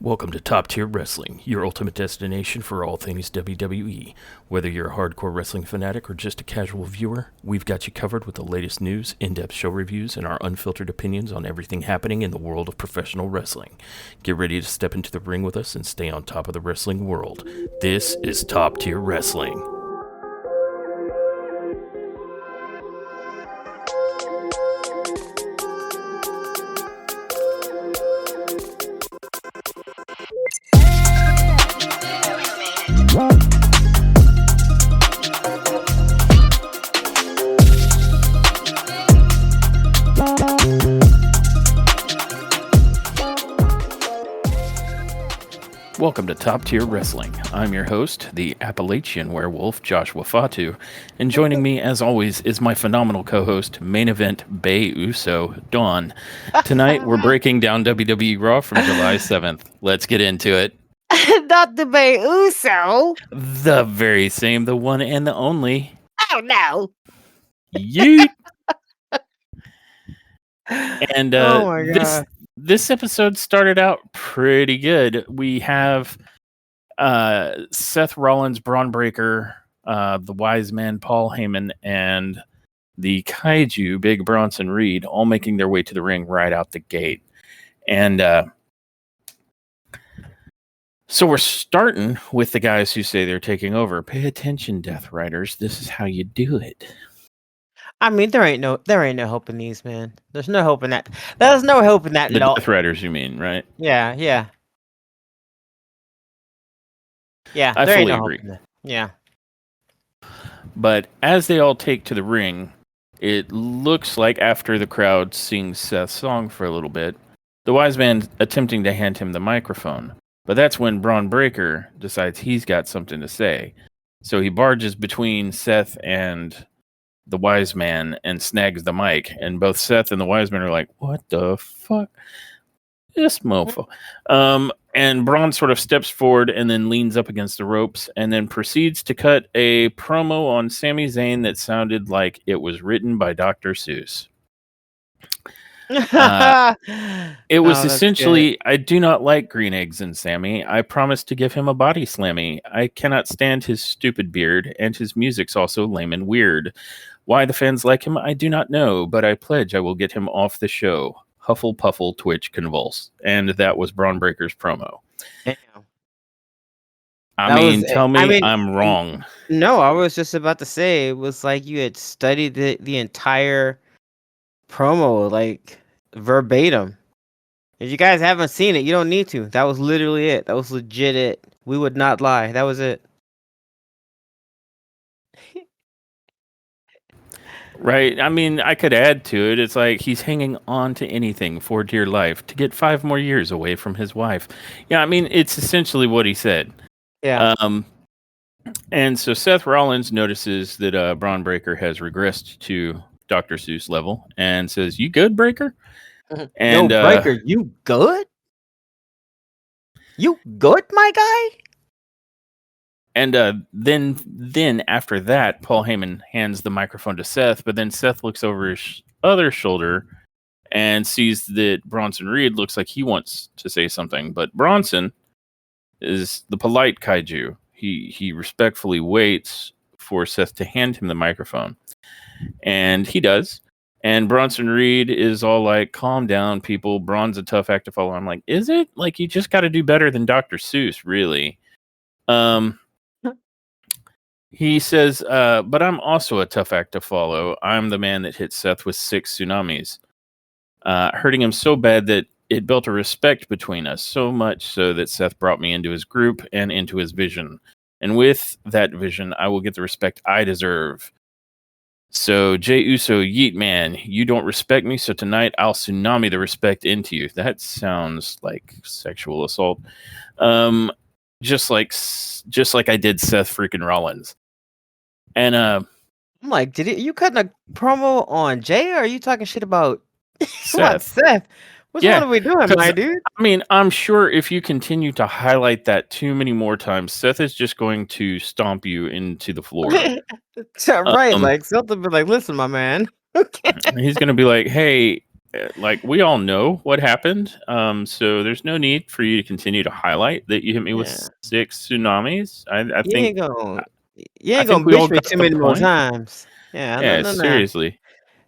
Welcome to Top Tier Wrestling, your ultimate destination for all things WWE. Whether you're a hardcore wrestling fanatic or just a casual viewer, we've got you covered with the latest news, in-depth show reviews, and our unfiltered opinions on everything happening in the world of professional wrestling. Get ready to step into the ring with us and stay on top of the wrestling world. This is Top Tier Wrestling. Welcome to Top Tier Wrestling. I'm your host, the Appalachian werewolf, Joshua Fatu, and joining me, as always, is my phenomenal co-host, main event Bay Uso, Dawn. Tonight, we're breaking down WWE RAW from July 7th. Let's get into it. Not the Bay Uso. The very same, the one and the only. Oh, no. Yeet! And Oh, my God. This episode started out pretty good. We have Seth Rollins, Braun Breaker, the Wise Man, Paul Heyman, and the Kaiju, Big Bronson Reed, all making their way to the ring right out the gate. And so we're starting with the guys who say they're taking over. Pay attention, Death Riders. This is how you do it. I mean, there ain't no hope in these, man. There's no hope in that. There's no hope in that The at all. Death Riders, you mean, right? Yeah. I there ain't fully no agree. hope in that. Yeah. But as they all take to the ring, it looks like after the crowd sings Seth's song for a little bit, the Wise Man attempting to hand him the microphone. But that's when Braun Breaker decides he's got something to say. So he barges between Seth and the Wise Man and snags the mic. And both Seth and the Wise Man are like, what the fuck? This mofo. And Braun sort of steps forward and then leans up against the ropes and then proceeds to cut a promo on Sami Zayn that sounded like it was written by Dr. Seuss. It was essentially, I do not like green eggs in Sammy. I promised to give him a body slammy. I cannot stand his stupid beard, and his music's also lame and weird. Why the fans like him, I do not know, but I pledge I will get him off the show. Huffle, puffle, twitch, convulse. And that was Braun Breaker's promo. Damn. Tell me I'm wrong. No, I was just about to say, it was like you had studied the entire promo, like, verbatim. If you guys haven't seen it, you don't need to. That was literally it. That was legit it. We would not lie. That was it. Right. I mean, I could add to it. It's like he's hanging on to anything for dear life to get 5 more years away from his wife. Yeah, I mean, it's essentially what he said. Yeah. And so Seth Rollins notices that Braun Breaker has regressed to Dr. Seuss level and says, "You good, Breaker?" And Yo, Breaker, you good? You good, my guy? And then after that, Paul Heyman hands the microphone to Seth, but then Seth looks over his other shoulder and sees that Bronson Reed looks like he wants to say something, but Bronson is the polite kaiju. He respectfully waits for Seth to hand him the microphone, and he does. And Bronson Reed is all like, "Calm down, people. Braun's a tough act to follow." I'm like, "Is it? Like, you just got to do better than Dr. Seuss, really." He says, "But I'm also a tough act to follow. I'm the man that hit Seth with 6 tsunamis, hurting him so bad that it built a respect between us, so much so that Seth brought me into his group and into his vision. And with that vision, I will get the respect I deserve. So, Jey Uso, yeet man, you don't respect me, so tonight I'll tsunami the respect into you." That sounds like sexual assault. Just like I did Seth freaking Rollins. And I'm like, you cutting a promo on Jay, or are you talking shit about Seth? Which one are we doing, my dude? I mean, I'm sure if you continue to highlight that too many more times, Seth is just going to stomp you into the floor. Right, like something, but like, listen, my man. He's going to be like, "Hey, like we all know what happened. So there's no need for you to continue to highlight that you hit me with Yeah, 6 tsunamis. I you think ain't gonna, I you I ain't think gonna we all bitch me got too the many more point. times. Yeah, no, Yeah, no, no. seriously.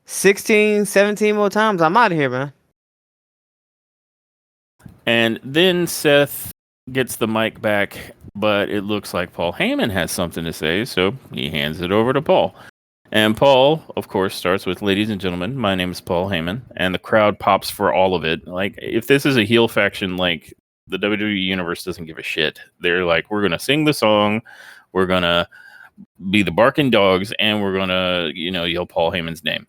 16, 17 more times. I'm out of here, man. And then Seth gets the mic back, but it looks like Paul Heyman has something to say, so he hands it over to Paul. And Paul, of course, starts with, "Ladies and gentlemen, my name is Paul Heyman," and the crowd pops for all of it. Like, if this is a heel faction, like, the WWE Universe doesn't give a shit. They're like, we're going to sing the song, we're going to be the barking dogs, and we're going to, yell Paul Heyman's name.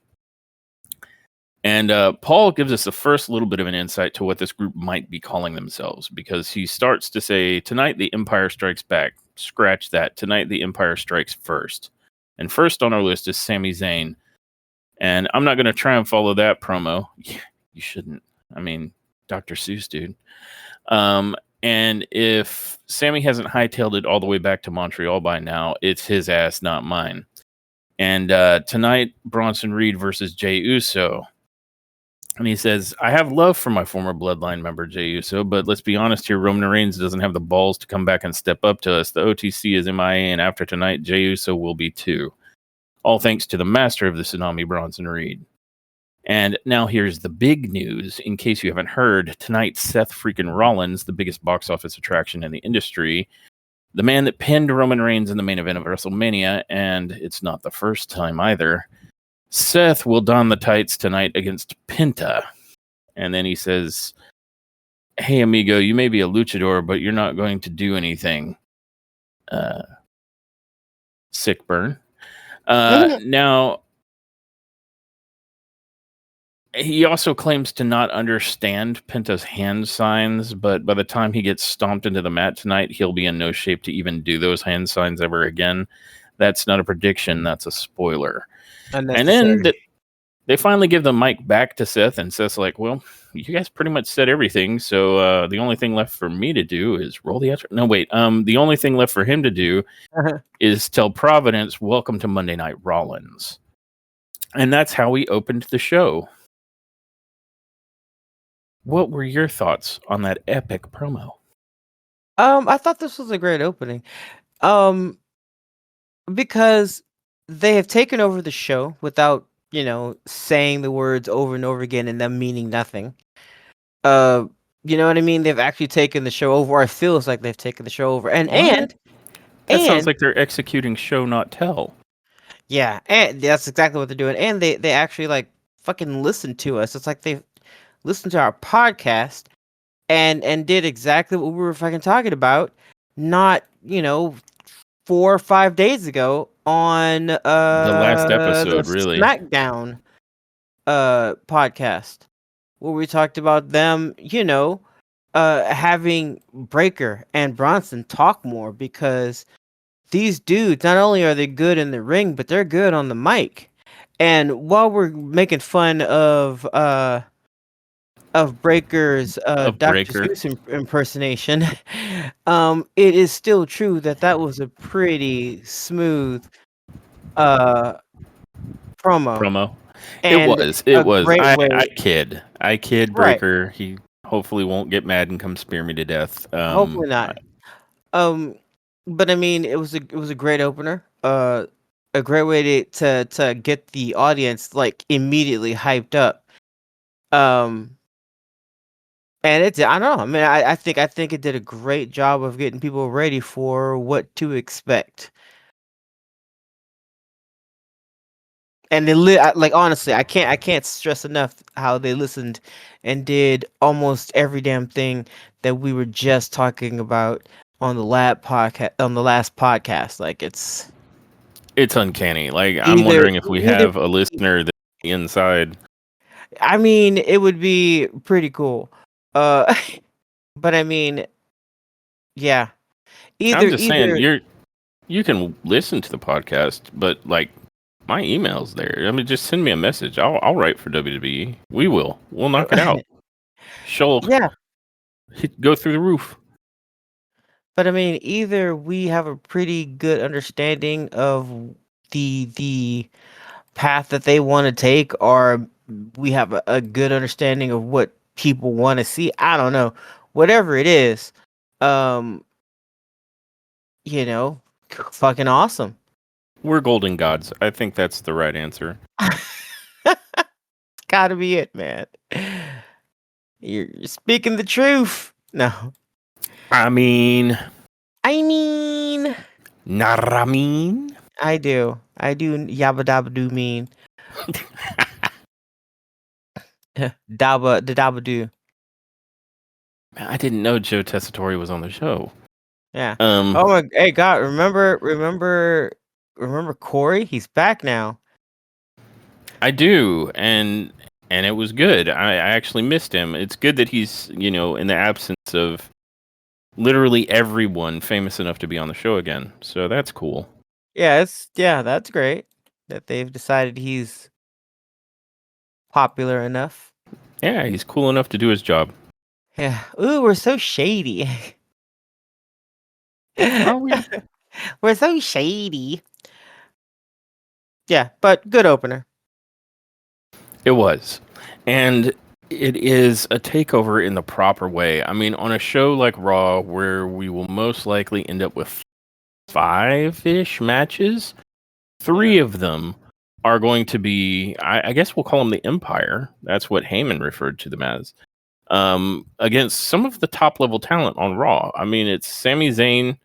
And Paul gives us the first little bit of an insight to what this group might be calling themselves, because he starts to say, "Tonight the Empire Strikes Back." Scratch that. Tonight the Empire Strikes First. And first on our list is Sami Zayn. And I'm not going to try and follow that promo. Yeah, you shouldn't. I mean, Dr. Seuss, dude. And if Sammy hasn't hightailed it all the way back to Montreal by now, it's his ass, not mine. And tonight, Bronson Reed versus Jey Uso. And he says, "I have love for my former bloodline member, Jey Uso, but let's be honest here, Roman Reigns doesn't have the balls to come back and step up to us. The OTC is MIA, and after tonight, Jey Uso will be too. All thanks to the master of the tsunami, Bronson Reed." And now here's the big news. In case you haven't heard, tonight, Seth freaking Rollins, the biggest box office attraction in the industry, the man that pinned Roman Reigns in the main event of WrestleMania, and it's not the first time either, Seth will don the tights tonight against Penta. And then he says, "Hey, amigo, you may be a luchador, but you're not going to do anything." Sick burn. Now, he also claims to not understand Penta's hand signs, but by the time he gets stomped into the mat tonight, he'll be in no shape to even do those hand signs ever again. That's not a prediction, that's a spoiler. And then Unnecessary. they finally give the mic back to Seth, and Seth's like, "Well, you guys pretty much said everything, so the only thing left for me to do is roll the outro." No, wait. The only thing left for him to do is tell Providence, "Welcome to Monday Night Rollins." And that's how we opened the show. What were your thoughts on that epic promo? I thought this was a great opening. Um, because they have taken over the show without, saying the words over and over again and them meaning nothing. Uh, you know what I mean? They've actually taken the show over, or it feels like they've taken the show over. And What? and That sounds and like they're executing show not tell. yeah, and that's exactly what they're doing. And they actually like fucking listen to us. It's like they listened to our podcast and did exactly what we were fucking talking about, not, 4 or 5 days ago on The last the episode, really. SmackDown podcast, where we talked about them, having Breaker and Bronson talk more, because these dudes, not only are they good in the ring, but they're good on the mic. And while we're making fun of Breaker's Of Dr. Breaker. Seuss impersonation, it is still true that was a pretty smooth uh promo, Promo. It and was. It a was. great I way. kid. I kid Right. Breaker. He hopefully won't get mad and come spear me to death. Hopefully not. Um, but I mean, it was a great opener. A great way to get the audience like immediately hyped up. Um, and I don't know. I mean, I think it did a great job of getting people ready for what to expect. And like, honestly, I can't stress enough how they listened and did almost every damn thing that we were just talking about on the last podcast. Like, it's It's uncanny. Like, I'm either wondering if we either have a listener that's inside. I mean, it would be pretty cool. Uh but I mean, yeah. I'm Either just saying, either you can listen to the podcast, but like my email's there. I mean, just send me a message. I'll write for WWE. We will. We'll knock it out. She'll yeah, go through the roof. but I mean, either we have a pretty good understanding of the path that they want to take, or we have a good understanding of what people want to see. I don't know, whatever it is, um, you know, fucking awesome. We're golden gods. I think that's the right answer. Gotta be it, man. You're speaking the truth. No, I mean, I mean, Naramin. I do. Yabba dabba do mean. Dabba do. I didn't know Joe Tessitore was on the show. Yeah. Oh my. Hey, God. Remember Corey? He's back now. I do, and it was good. I actually missed him. It's good that he's in the absence of literally everyone famous enough to be on the show again. So that's cool. Yeah, that's great that they've decided he's popular enough. Yeah, he's cool enough to do his job. Yeah. Ooh, we're so shady. Are we? We're so shady. Yeah, but good opener. It was. And it is a takeover in the proper way. I mean, on a show like Raw, where we will most likely end up with 5-ish matches, 3 of them are going to be, I guess we'll call them the Empire. That's what Heyman referred to them as. Against some of the top level talent on Raw. I mean, it's Sami Zayn,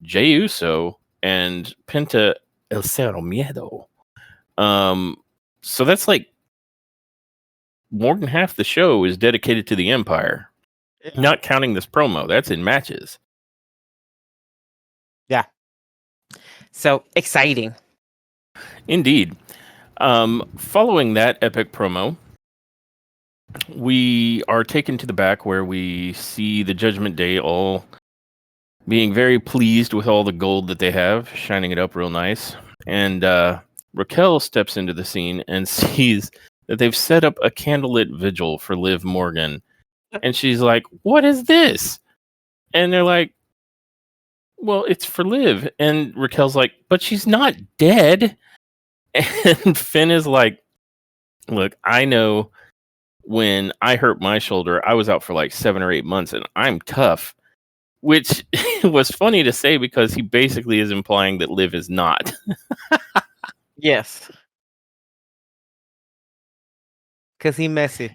Jey Uso, and Penta El Cero Miedo. So that's like more than half the show is dedicated to the Empire. Yeah. Not counting this promo. That's in matches. Yeah. So exciting. Indeed. Following that epic promo, we are taken to the back where we see the Judgment Day all being very pleased with all the gold that they have, shining it up real nice. And Raquel steps into the scene and sees that they've set up a candlelit vigil for Liv Morgan. And she's like, "What is this?" And they're like, "Well, it's for Liv." And Raquel's like, "But she's not dead." And Finn is like, "Look, I know when I hurt my shoulder, I was out for like 7 or 8 months and I'm tough." Which was funny to say because he basically is implying that Liv is not. Yes. Cause he messy.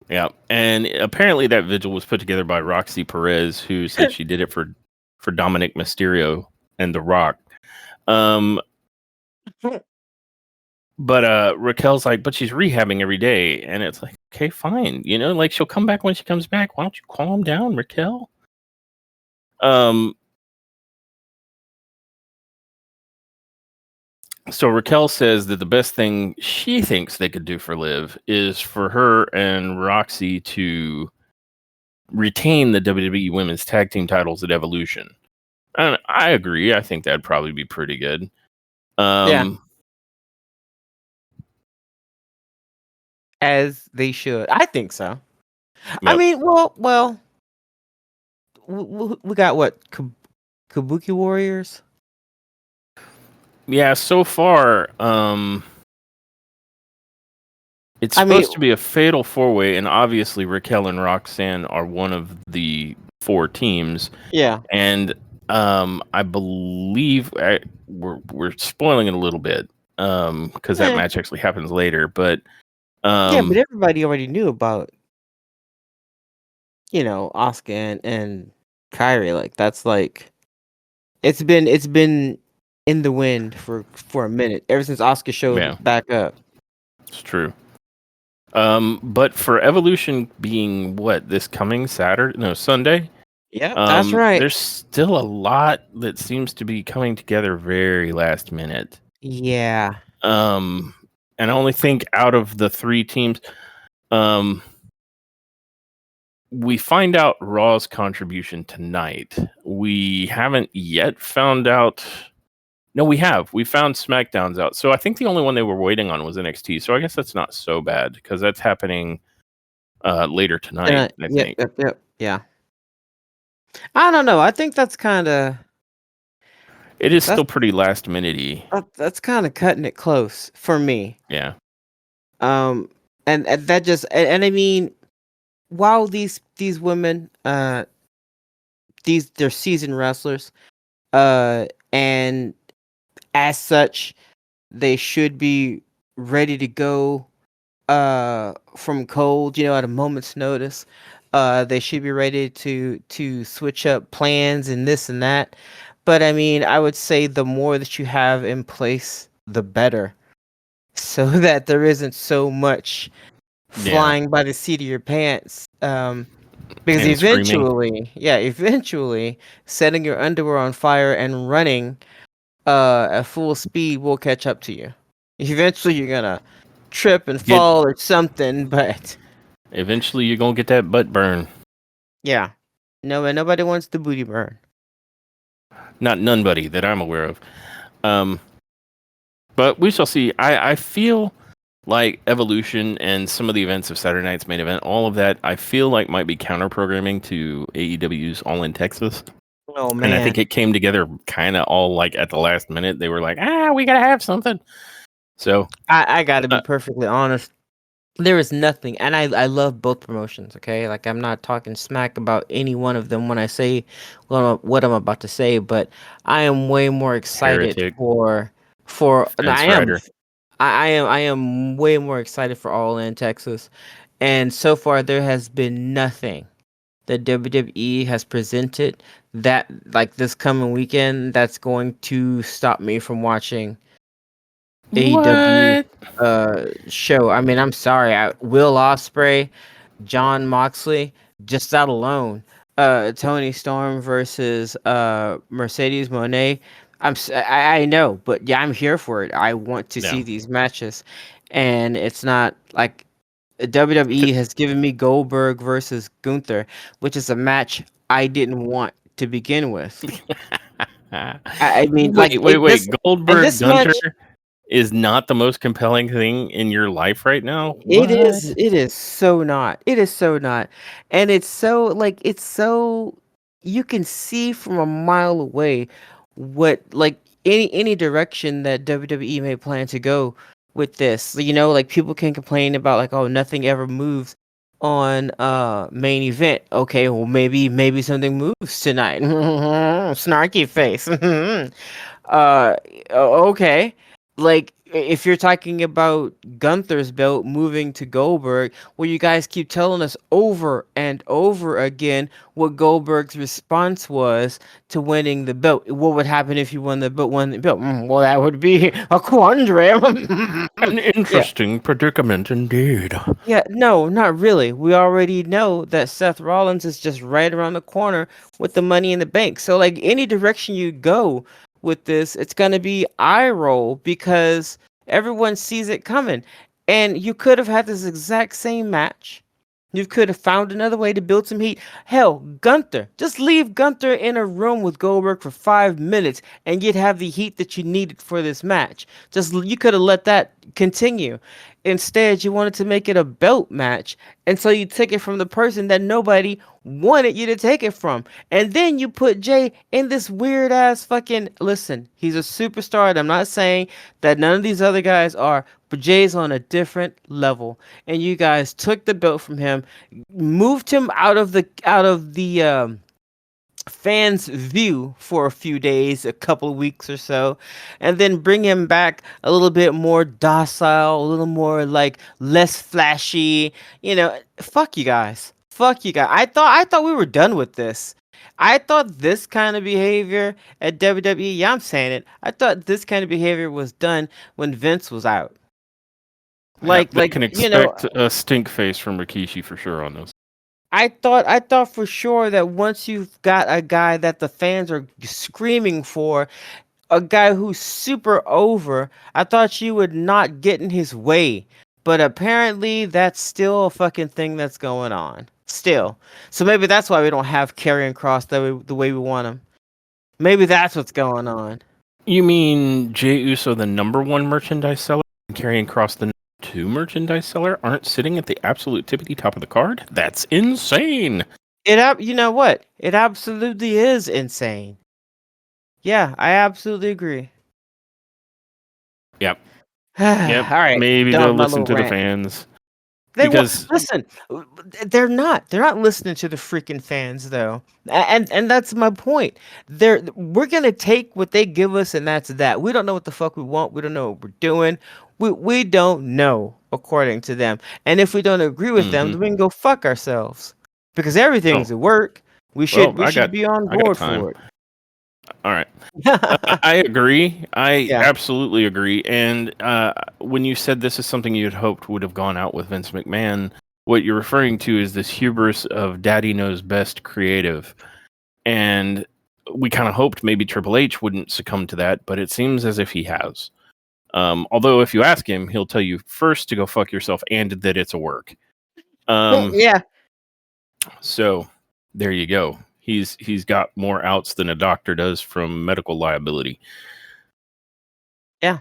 Yeah. And apparently that vigil was put together by Roxy Perez, who said she did it for Dominic Mysterio and The Rock. But Raquel's like, "But she's rehabbing every day." And it's like, okay, fine. Like she'll come back when she comes back. Why don't you calm down, Raquel? So Raquel says that the best thing she thinks they could do for Liv is for her and Roxy to retain the WWE Women's Tag Team titles at Evolution. And I agree. I think that'd probably be pretty good. Yeah. As they should. I think so. Yep. I mean, well, we got what? Kabuki Warriors? Yeah, so far, it's supposed to be a fatal 4-way, and obviously Raquel and Roxanne are one of the 4 teams. Yeah. And I believe we're spoiling it a little bit because that match actually happens later. But yeah, but everybody already knew about Asuka and Kyrie. Like that's like it's been in the wind for a minute ever since Asuka showed back up. It's true. But for Evolution being this coming Sunday? Yeah, that's right. There's still a lot that seems to be coming together very last minute. Yeah. And I only think out of the 3 teams, we find out Raw's contribution tonight. We haven't yet found out. No, we have. We found SmackDown's out. So I think the only one they were waiting on was NXT. So I guess that's not so bad because that's happening later tonight, I think. Yep. Yeah. I don't know. I think that's kind of... It is still pretty last minute-y. That's kind of cutting it close for me. Yeah. And and that just and I mean, while these women, they're seasoned wrestlers, uh, and as such, they should be ready to go from cold, at a moment's notice. They should be ready to switch up plans and this and that. But I mean, I would say the more that you have in place, the better, so that there isn't so much Yeah, flying by the seat of your pants. Because and screaming. eventually, setting your underwear on fire and running at full speed will catch up to you. Eventually, you're gonna trip and Get fall or something, but eventually you're gonna get that butt burn. yeah, no, and nobody wants the booty burn. Not nobody that I'm aware of. Um, but we shall see. I feel like Evolution and some of the events of Saturday night's main event, all of that, I feel like might be counter programming to AEW's All in Texas. Oh And I think man, it came together kind of all like at the last minute. They were like, we gotta have something. So I gotta be uh, perfectly honest. There is nothing, and I love both promotions. Okay, like I'm not talking smack about any one of them when I say what I'm about to say, but I am way more excited Heretic, for. No, Fence Rider. I am way more excited for All In Texas, and so far there has been nothing that WWE has presented that like this coming weekend that's going to stop me from watching AEW What? show. I mean, I'm sorry. Will Ospreay, John Moxley, just that alone. Tony Storm versus Mercedes Monet. I know, but yeah, I'm here for it. I want to Yeah. see these matches, and it's not like WWE has given me Goldberg versus Gunther, which is a match I didn't want to begin with. I mean, like Wait. Goldberg this Gunter match. is not the most compelling thing in your life right now. It What? is. It is so not. It is so not. And it's so like it's so you can see from a mile away what like any direction that WWE may plan to go with this. Like people can complain about like, oh, nothing ever moves on main event. Okay, well maybe something moves tonight. Snarky face. Uh, okay. Like if you're talking about Gunther's belt moving to Goldberg, well, you guys keep telling us over and over again what Goldberg's response was to winning the belt. What would happen if you won the belt? Well, that would be a quandrum. An Yeah. interesting predicament indeed. Yeah, no, not really. We already know that Seth Rollins is just right around the corner with the money in the bank. So, like, any direction you go with this, it's going to be eye roll because everyone sees it coming. And you could have had this exact same match. You could have found another way to build some heat. Hell, Gunther. Just leave Gunther in a room with Goldberg for 5 minutes and you'd have the heat that you needed for this match. You could have let that continue. Instead, you wanted to make it a belt match, and so you took it from the person that nobody wanted you to take it from. And then you put Jay in this weird ass fucking. Listen, he's a superstar, and I'm not saying that none of these other guys are, but Jay's on a different level. And you guys took the belt from him, moved him out of the fans view for a few days, a couple of weeks or so, and then bring him back a little bit more docile, a little more like less flashy. Fuck you guys. Fuck you guys. I thought we were done with this. I thought this kind of behavior at WWE, yeah, I'm saying it. I thought this kind of behavior was done when Vince was out. Yeah, Like they like can you know, expect a stink face from Rikishi for sure on this. I thought for sure that once you've got a guy that the fans are screaming for, a guy who's super over, I thought you would not get in his way. But apparently that's still a fucking thing that's going on. Still. So maybe that's why we don't have Karrion Cross the way we want him. Maybe that's what's going on. You mean Jey Uso, the number one merchandise seller, and Karrion Cross, the number two merchandise seller, aren't sitting at the absolute tippity top of the card? That's insane. You know what? It absolutely is insane. Yeah, I absolutely agree. Yep. All Yep. right, Maybe done they'll with my listen little to the rant. fans. They because listen. They're not. They're not listening to the freaking fans though, and that's my point. We're gonna take what they give us, and that's that. We don't know what the fuck we want. We don't know what we're doing. We don't know according to them. And if we don't agree with them, Mhm. then we can go fuck ourselves because Oh, everything's at work. We well, should be on I got board time. for All right. it. I agree. I Yeah. absolutely agree. And when you said this is something you'd hoped would have gone out with Vince McMahon, what you're referring to is this hubris of daddy knows best creative. And we kind of hoped maybe Triple H wouldn't succumb to that, but it seems as if he has. Although if you ask him, he'll tell you first to go fuck yourself and that it's a work. Yeah. So there you go. He's got more outs than a doctor does from medical liability. Yeah.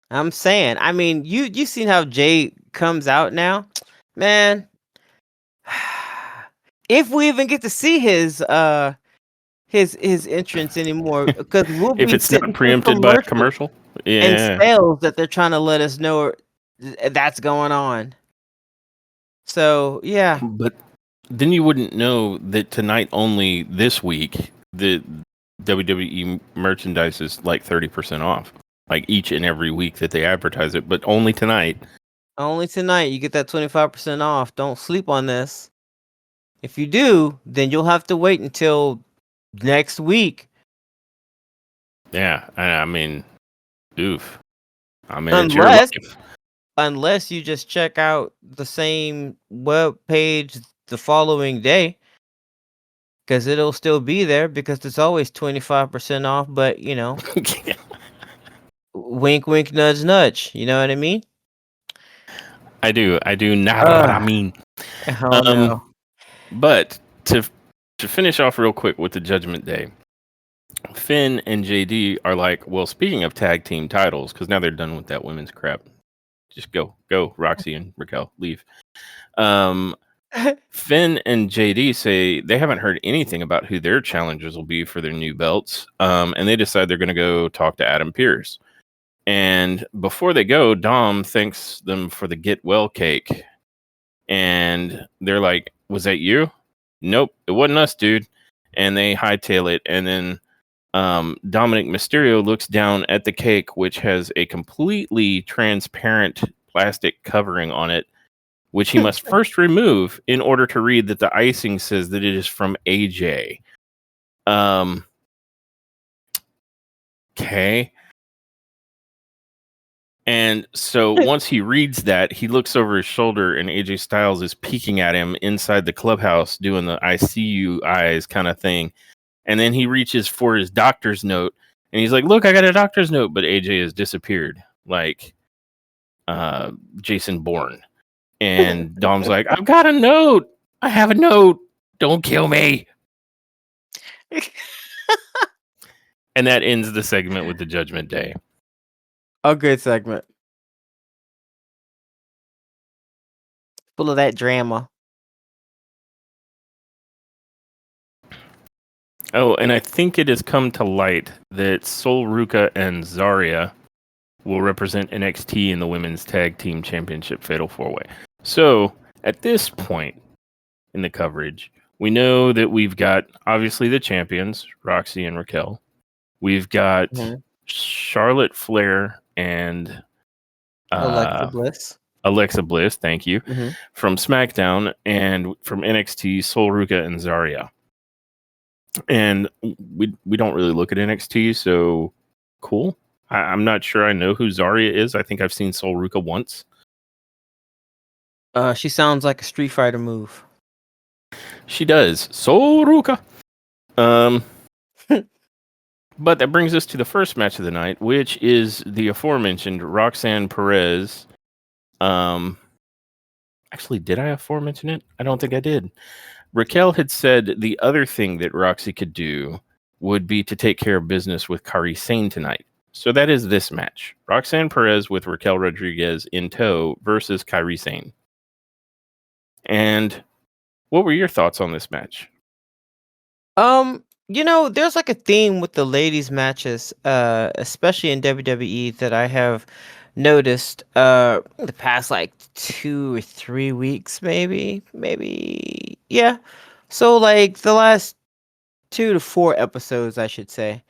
I'm saying. I mean, you seen how Jay comes out now, man. If we even get to see his entrance anymore, because we'll If be it's not sitting through preempted by a commercials commercial, and yeah. sales that they're trying to let us know that's going on. So yeah. But then you wouldn't know that tonight only this week the WWE merchandise is like 30% off. Like each and every week that they advertise it, but only tonight. Only tonight you get that 25% off. Don't sleep on this. If you do, then you'll have to wait until next week. Yeah, I mean, oof. I mean, it's your Unless life. unless you just check out the same web page the following day, because it'll still be there because it's always 25% off, but wink wink nudge nudge, you know what I mean? I do not what I Ugh. mean. Oh no. But to finish off real quick with the Judgment Day, Finn and JD are like, well, speaking of tag team titles, because now they're done with that women's crap. Just go, Roxy and Raquel, leave. Finn and JD say they haven't heard anything about who their challengers will be for their new belts, and they decide they're going to go talk to Adam Pearce. And before they go, Dom thanks them for the get well cake, and they're like, "Was that you?" Nope, it wasn't us, dude. And they hightail it, and then Dominic Mysterio looks down at the cake, which has a completely transparent plastic covering on it, which he must first remove in order to read that the icing says that it is from AJ. Okay. And so once he reads that, he looks over his shoulder and AJ Styles is peeking at him inside the clubhouse doing the I see you eyes kind of thing. And then he reaches for his doctor's note and he's like, look, I got a doctor's note, but AJ has disappeared like Jason Bourne. And Dom's like, I've got a note. I have a note. Don't kill me. And that ends the segment with the Judgment Day. A good segment. Full of that drama. Oh, and I think it has come to light that Sol Ruka and Zarya will represent NXT in the Women's Tag Team Championship Fatal 4-Way. So, at this point in the coverage, we know that we've got, obviously, the champions, Roxy and Raquel. We've got Charlotte Flair and Alexa Bliss, thank you, from SmackDown, and from NXT, Sol Ruka and Zarya. And we don't really look at NXT, so cool. I'm not sure I know who Zarya is. I think I've seen Sol Ruka once. She sounds like a Street Fighter move. She does. Sol Ruka. But that brings us to the first match of the night, which is the aforementioned Roxanne Perez. Actually, did I aforemention it? I don't think I did. Raquel had said the other thing that Roxy could do would be to take care of business with Kairi Sane tonight. So that is this match. Roxanne Perez with Raquel Rodriguez in tow versus Kairi Sane. And what were your thoughts on this match? There's like a theme with the ladies matches, especially in WWE that I have noticed the past like 2 or 3 weeks, maybe, yeah. So like the last 2 to 4 episodes, I should say.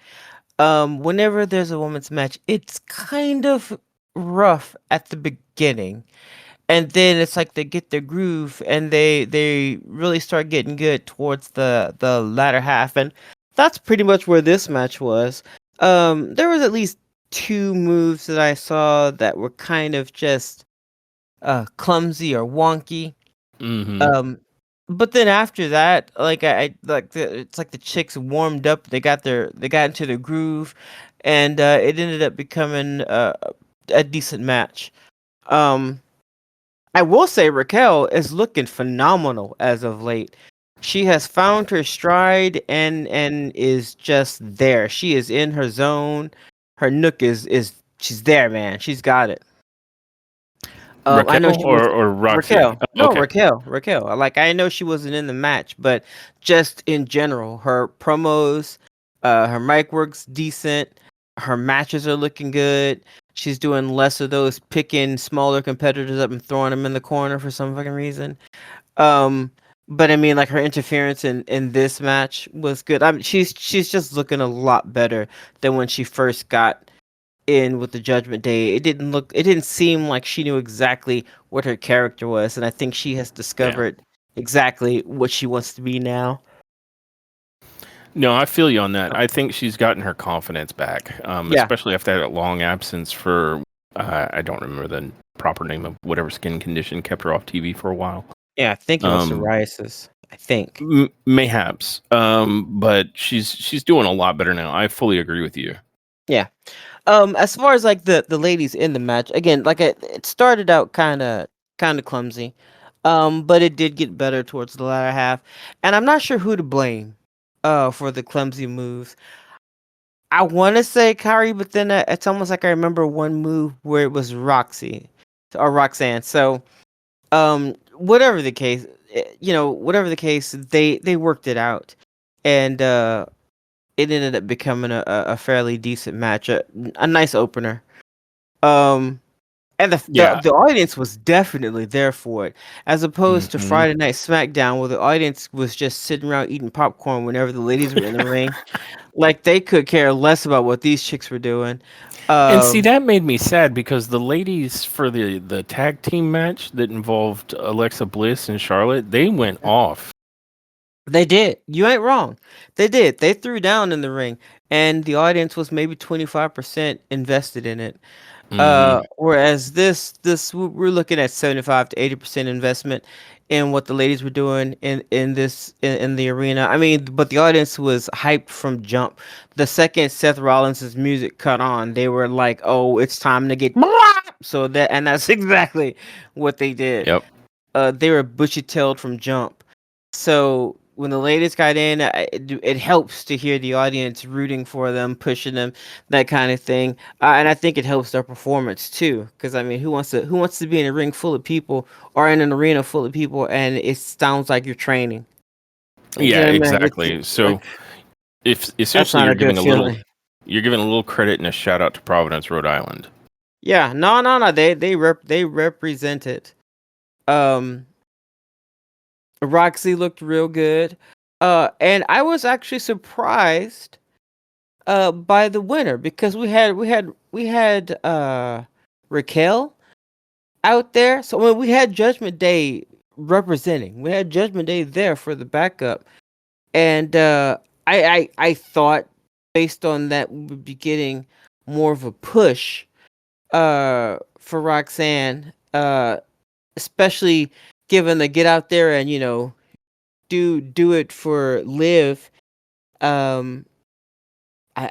Whenever there's a women's match, it's kind of rough at the beginning, and then it's like they get their groove and they really start getting good towards the latter half, and that's pretty much where this match was. There was at least two moves that I saw that were kind of just clumsy or wonky. Mm-hmm. um but then after that, like I like it's like the chicks warmed up, they got into the groove, and it ended up becoming a decent match. um I will say Raquel is looking phenomenal as of late. She has found her stride and is just there. She is in her zone. Her nook is she's there, man. She's got it. I know Raquel she was or Roxy? Raquel. Oh, No, okay. Raquel. Like I know she wasn't in the match, but just in general, her promos, her mic works decent. Her matches are looking good. She's doing less of those picking smaller competitors up and throwing them in the corner for some fucking reason. Um, but I mean, like her interference in this match was good. I mean, she's just looking a lot better than when she first got in with the Judgment Day. It didn't seem like she knew exactly what her character was, and I think she has Yeah. discovered exactly what she wants to be now. No, I feel you on that. I think she's gotten her confidence back, Yeah, especially after that long absence for, I don't remember the proper name of whatever skin condition kept her off TV for a while. yeah, I think it was Um, psoriasis. I think. mayhaps. But she's doing a lot better now. I fully agree with you. Yeah. As far as like the ladies in the match, again, like it started out kind of clumsy, but it did get better towards the latter half, and I'm not sure who to blame, for the clumsy moves. I want to say Kyrie, but then it's almost like I remember one move where it was Roxy or Roxanne. So, whatever the case, whatever the case, they worked it out, and it ended up becoming a fairly decent match, a nice opener. Um, and Yeah. the audience was definitely there for it, as opposed to Hmm. Friday Night SmackDown, where the audience was just sitting around eating popcorn whenever the ladies were in the ring. Like they could care less about what these chicks were doing. And see, Um, that made me sad because the ladies for the tag team match that involved Alexa Bliss and Charlotte, they went off. they did. You ain't wrong. They did. They threw down in the ring, and the audience was maybe 25% invested in it. Hmm. Whereas we're looking at 75 to 80% investment in what the ladies were doing in the arena. I mean, but the audience was hyped from jump. The second Seth Rollins' music cut on, they were like, "Oh, it's time to get." So that's exactly what they did. Yep. They were bushy-tailed from jump. So when the ladies got in, it helps to hear the audience rooting for them, pushing them, that kind of thing. And I think it helps their performance too. Because I mean, who wants to be in a ring full of people or in an arena full of people and it sounds like you're training? Like, you Yeah, know what I mean? exactly. So Like if that's essentially not a good feeling. you're giving a little credit and a shout out to Providence, Rhode Island. Yeah, no. They represent it. Um, Roxy looked real good. And I was actually surprised by the winner because we had Raquel out there. So when we had Judgment Day representing, we had Judgment Day there for the backup, and I thought based on that we would be getting more of a push for Roxanne, especially given the get out there and do it for Liv. Um, I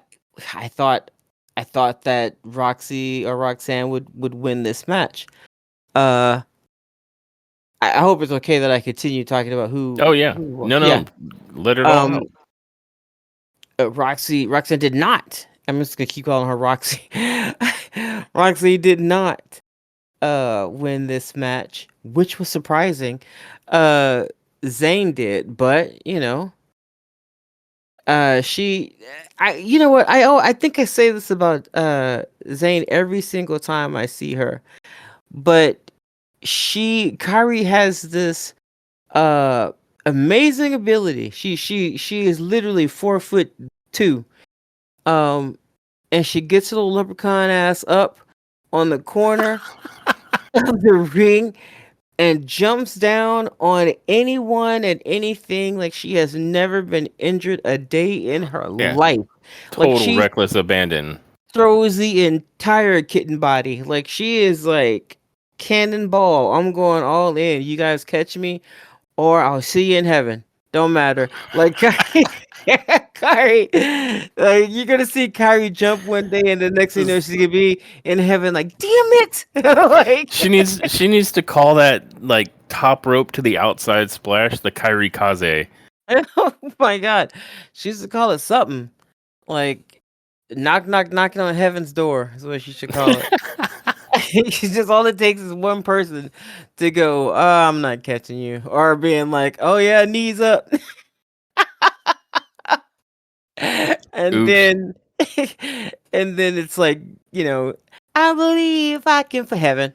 I thought I thought that Roxy or Roxanne would win this match. Uh, I hope it's okay that I continue talking about Oh yeah. who won. No, Yeah. no. Let it all Um, out. Roxanne did not. I'm just gonna keep calling her Roxy. Roxy did not win this match, which was surprising. Uh, Zayn did, but She, you know what? I think I say this about Zane every single time I see her, but Kyrie has this uh amazing ability. She is literally 4'2", um, and she gets her little leprechaun ass up on the corner of the ring and jumps down on anyone and anything like she has never been injured a day in her Yeah, life. Like total she reckless abandon. throws the entire kitten body. Like she is like cannonball. I'm going all in. You guys catch me, or I'll see you in heaven. Don't matter. Like Kyrie, you're gonna see Kyrie jump one day, and the next thing you know, she's gonna be in heaven. Like, damn it! Like, She needs to call that like top rope to the outside splash the Kyrie Kaze. oh my god, she used to call it something like knocking on heaven's door is what she should call it. It's just all it takes is one person to go, I'm not catching you, or being like, oh yeah, knees up. And Oops. then and then it's like, you know, I believe I can for heaven.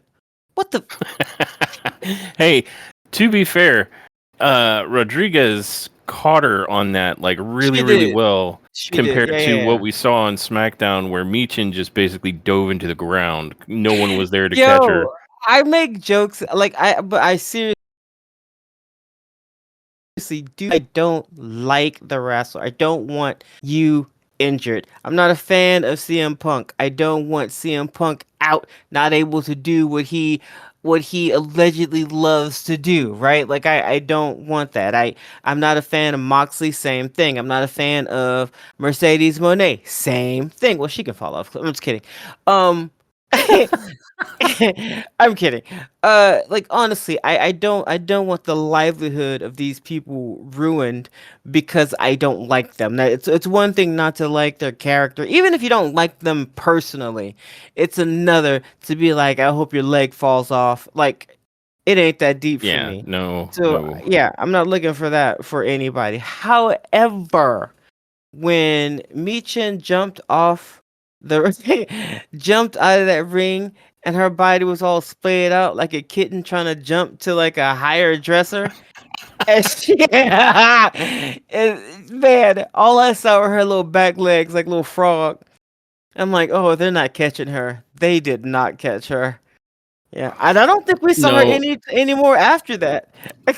What the Hey, to be fair, Rodriguez caught her on that like really, she really did. well She did. compared Yeah, to yeah, what yeah. we saw on SmackDown where Michin just basically dove into the ground. No one was there to catch her. Yo, I make jokes like but I seriously do. I don't like the wrestler. I don't want you injured. I'm not a fan of CM Punk. I don't want CM Punk out, not able to do what he allegedly loves to do, right? Like I don't want that. I'm not a fan of Moxley, same thing. I'm not a fan of Mercedes Monet, same thing. Well, she can fall off. I'm just kidding. Um I'm kidding. Like honestly, I don't want the livelihood of these people ruined because I don't like them. Now, it's one thing not to like their character, even if you don't like them personally. It's another to be like, I hope your leg falls off. Like, it ain't that deep for Yeah, me. no, So no. yeah, I'm not looking for that for anybody. However, when Michin jumped off the jumped out of that ring and her body was all splayed out like a kitten trying to jump to like a higher dresser. And she, and man, all I saw were her little back legs like little frog. I'm like, oh, they're not catching her. They did not catch her. Yeah, and I don't think we saw her No, anymore after that.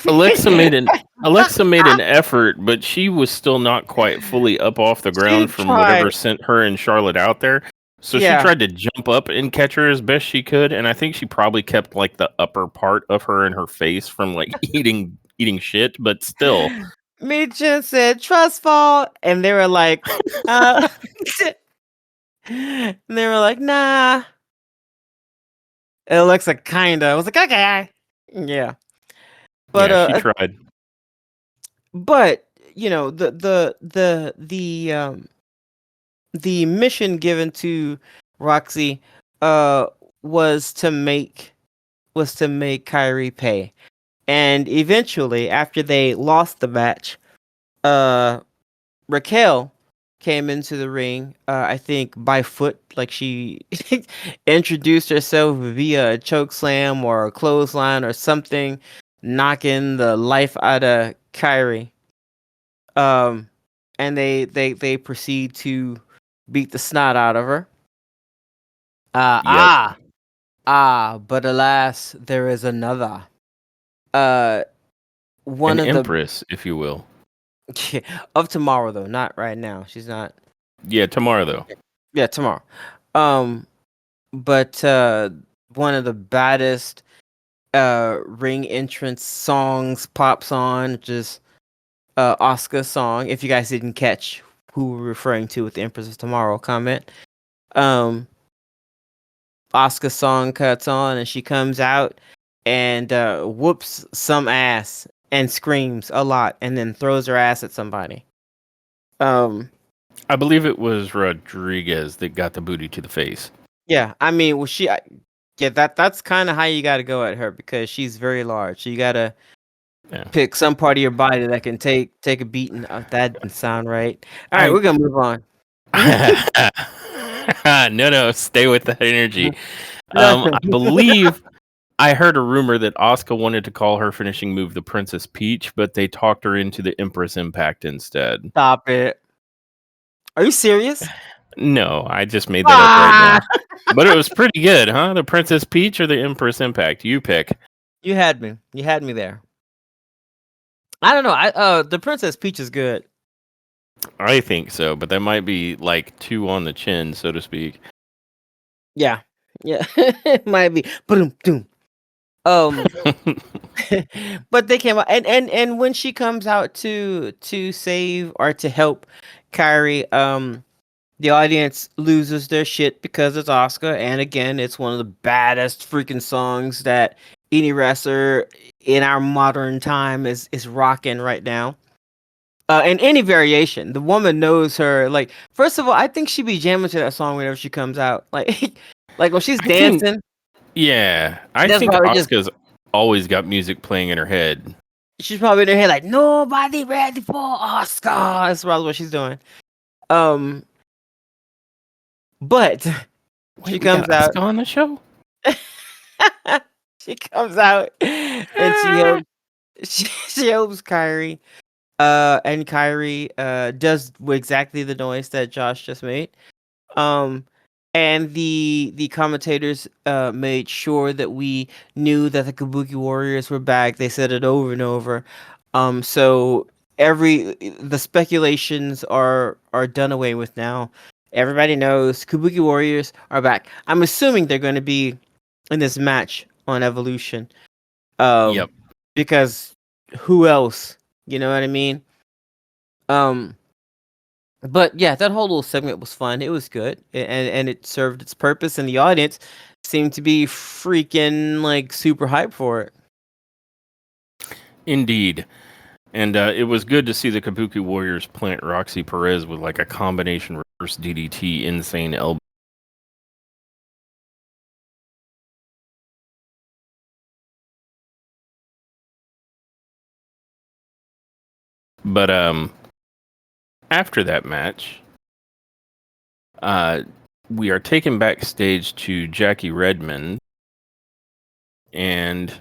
Alexa made an Alexa made an effort, but she was still not quite fully up off the She ground from whatever tried. sent her and Charlotte out there. So she Yeah. tried to jump up and catch her as best she could, and I think she probably kept like the upper part of her and her face from like eating shit, but still. Michin said trust fall, and they were like, and they were like, nah. And Alexa kinda. I was like, okay, yeah. But Yeah, she tried. but you know the mission given to Roxy was to make Kyrie pay, and eventually after they lost the match, uh Raquel came into the ring, I think by foot, like she introduced herself via a choke slam or a clothesline or something, knocking the life out of Kyrie. Um, and they proceed to beat the snot out of her. Uh, Yep. ah, but alas, there is another. Uh, An one of the empress, if you will. of tomorrow though, not right now. She's not. Yeah, tomorrow though. Yeah, tomorrow. Um, but one of the baddest ring entrance songs pops on, just Oscar song. If you guys didn't catch who we're referring to with the Empress of Tomorrow comment, um, Oscar song cuts on and she comes out and whoops some ass and screams a lot and then throws her ass at somebody. Um, I believe it was Rodriguez that got the booty to the face. yeah, I mean, well, yeah, that's kind of how you got to go at her because she's very large. So you gotta pick some part of your body that can take a beating. That didn't sound right. All right, we're gonna move on. No, stay with that energy. No. I believe I heard a rumor that Asuka wanted to call her finishing move the Princess Peach, but they talked her into the Empress Impact instead. Stop it. Are you serious? No, I just made that up right now. But it was pretty good, huh? The Princess Peach or the Empress Impact? You pick. You had me. You had me there. I don't know. The Princess Peach is good. I think so, but that might be like 2 on the chin, so to speak. Yeah. It might be. Boom, doom. But they came out, and when she comes out to save or to help Kyrie, the audience loses their shit because it's Asuka, and again, it's one of the baddest freaking songs that any wrestler in our modern time is rocking right now. And any variation, the woman knows her. Like, first of all, I think she be jamming to that song whenever she comes out. Like, like when she's dancing. I think Asuka's always got music playing in her head. She's probably in her head like, nobody ready for Asuka. That's probably what she's doing. But she comes out Asuka on the show. She comes out and she helps Kyrie. And Kyrie does exactly the noise that Josh just made. And the commentators made sure that we knew that the Kabuki Warriors were back. They said it over and over. So the speculations are done away with now. Everybody knows Kabuki Warriors are back. I'm assuming they're going to be in this match on Evolution. Yep. Because who else? You know what I mean? But yeah, that whole little segment was fun. It was good, and it served its purpose, and the audience seemed to be freaking like super hyped for it. Indeed. And it was good to see the Kabuki Warriors plant Roxy Perez with like a combination reverse DDT insane elbow. But after that match, we are taken backstage to Jackie Redmond, and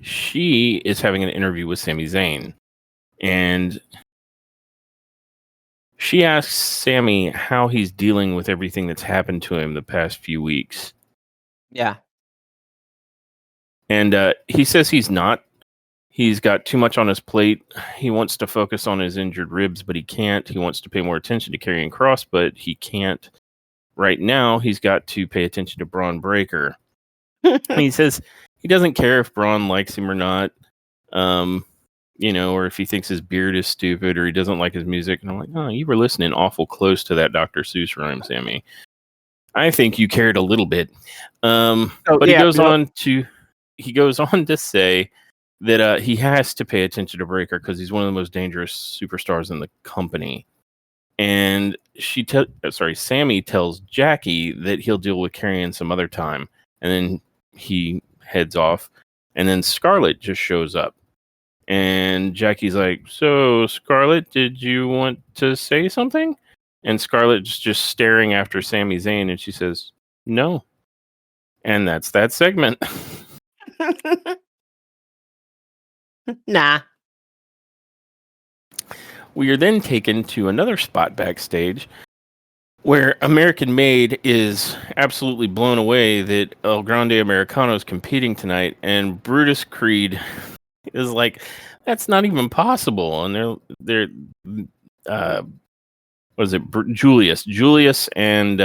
she is having an interview with Sami Zayn. And she asks Sami how he's dealing with everything that's happened to him the past few weeks. Yeah. And he says he's not. He's got too much on his plate. He wants to focus on his injured ribs, but he can't. He wants to pay more attention to Karrion Kross, but he can't. Right now, he's got to pay attention to Braun Breaker. He says he doesn't care if Braun likes him or not. Or if he thinks his beard is stupid or he doesn't like his music. And I'm like, oh, you were listening awful close to that Dr. Seuss rhyme, Sammy. I think you cared a little bit. But he goes on to say that he has to pay attention to Breaker because he's one of the most dangerous superstars in the company. And Sami tells Jackie that he'll deal with Karrion some other time. And then he heads off. And then Scarlett just shows up. And Jackie's like, so, Scarlett, did you want to say something? And Scarlett's just staring after Sami Zayn, and she says, no. And that's that segment. Nah. We are then taken to another spot backstage where American Made is absolutely blown away that El Grande Americano is competing tonight, and Brutus Creed is like, that's not even possible. And they're what is it? Julius and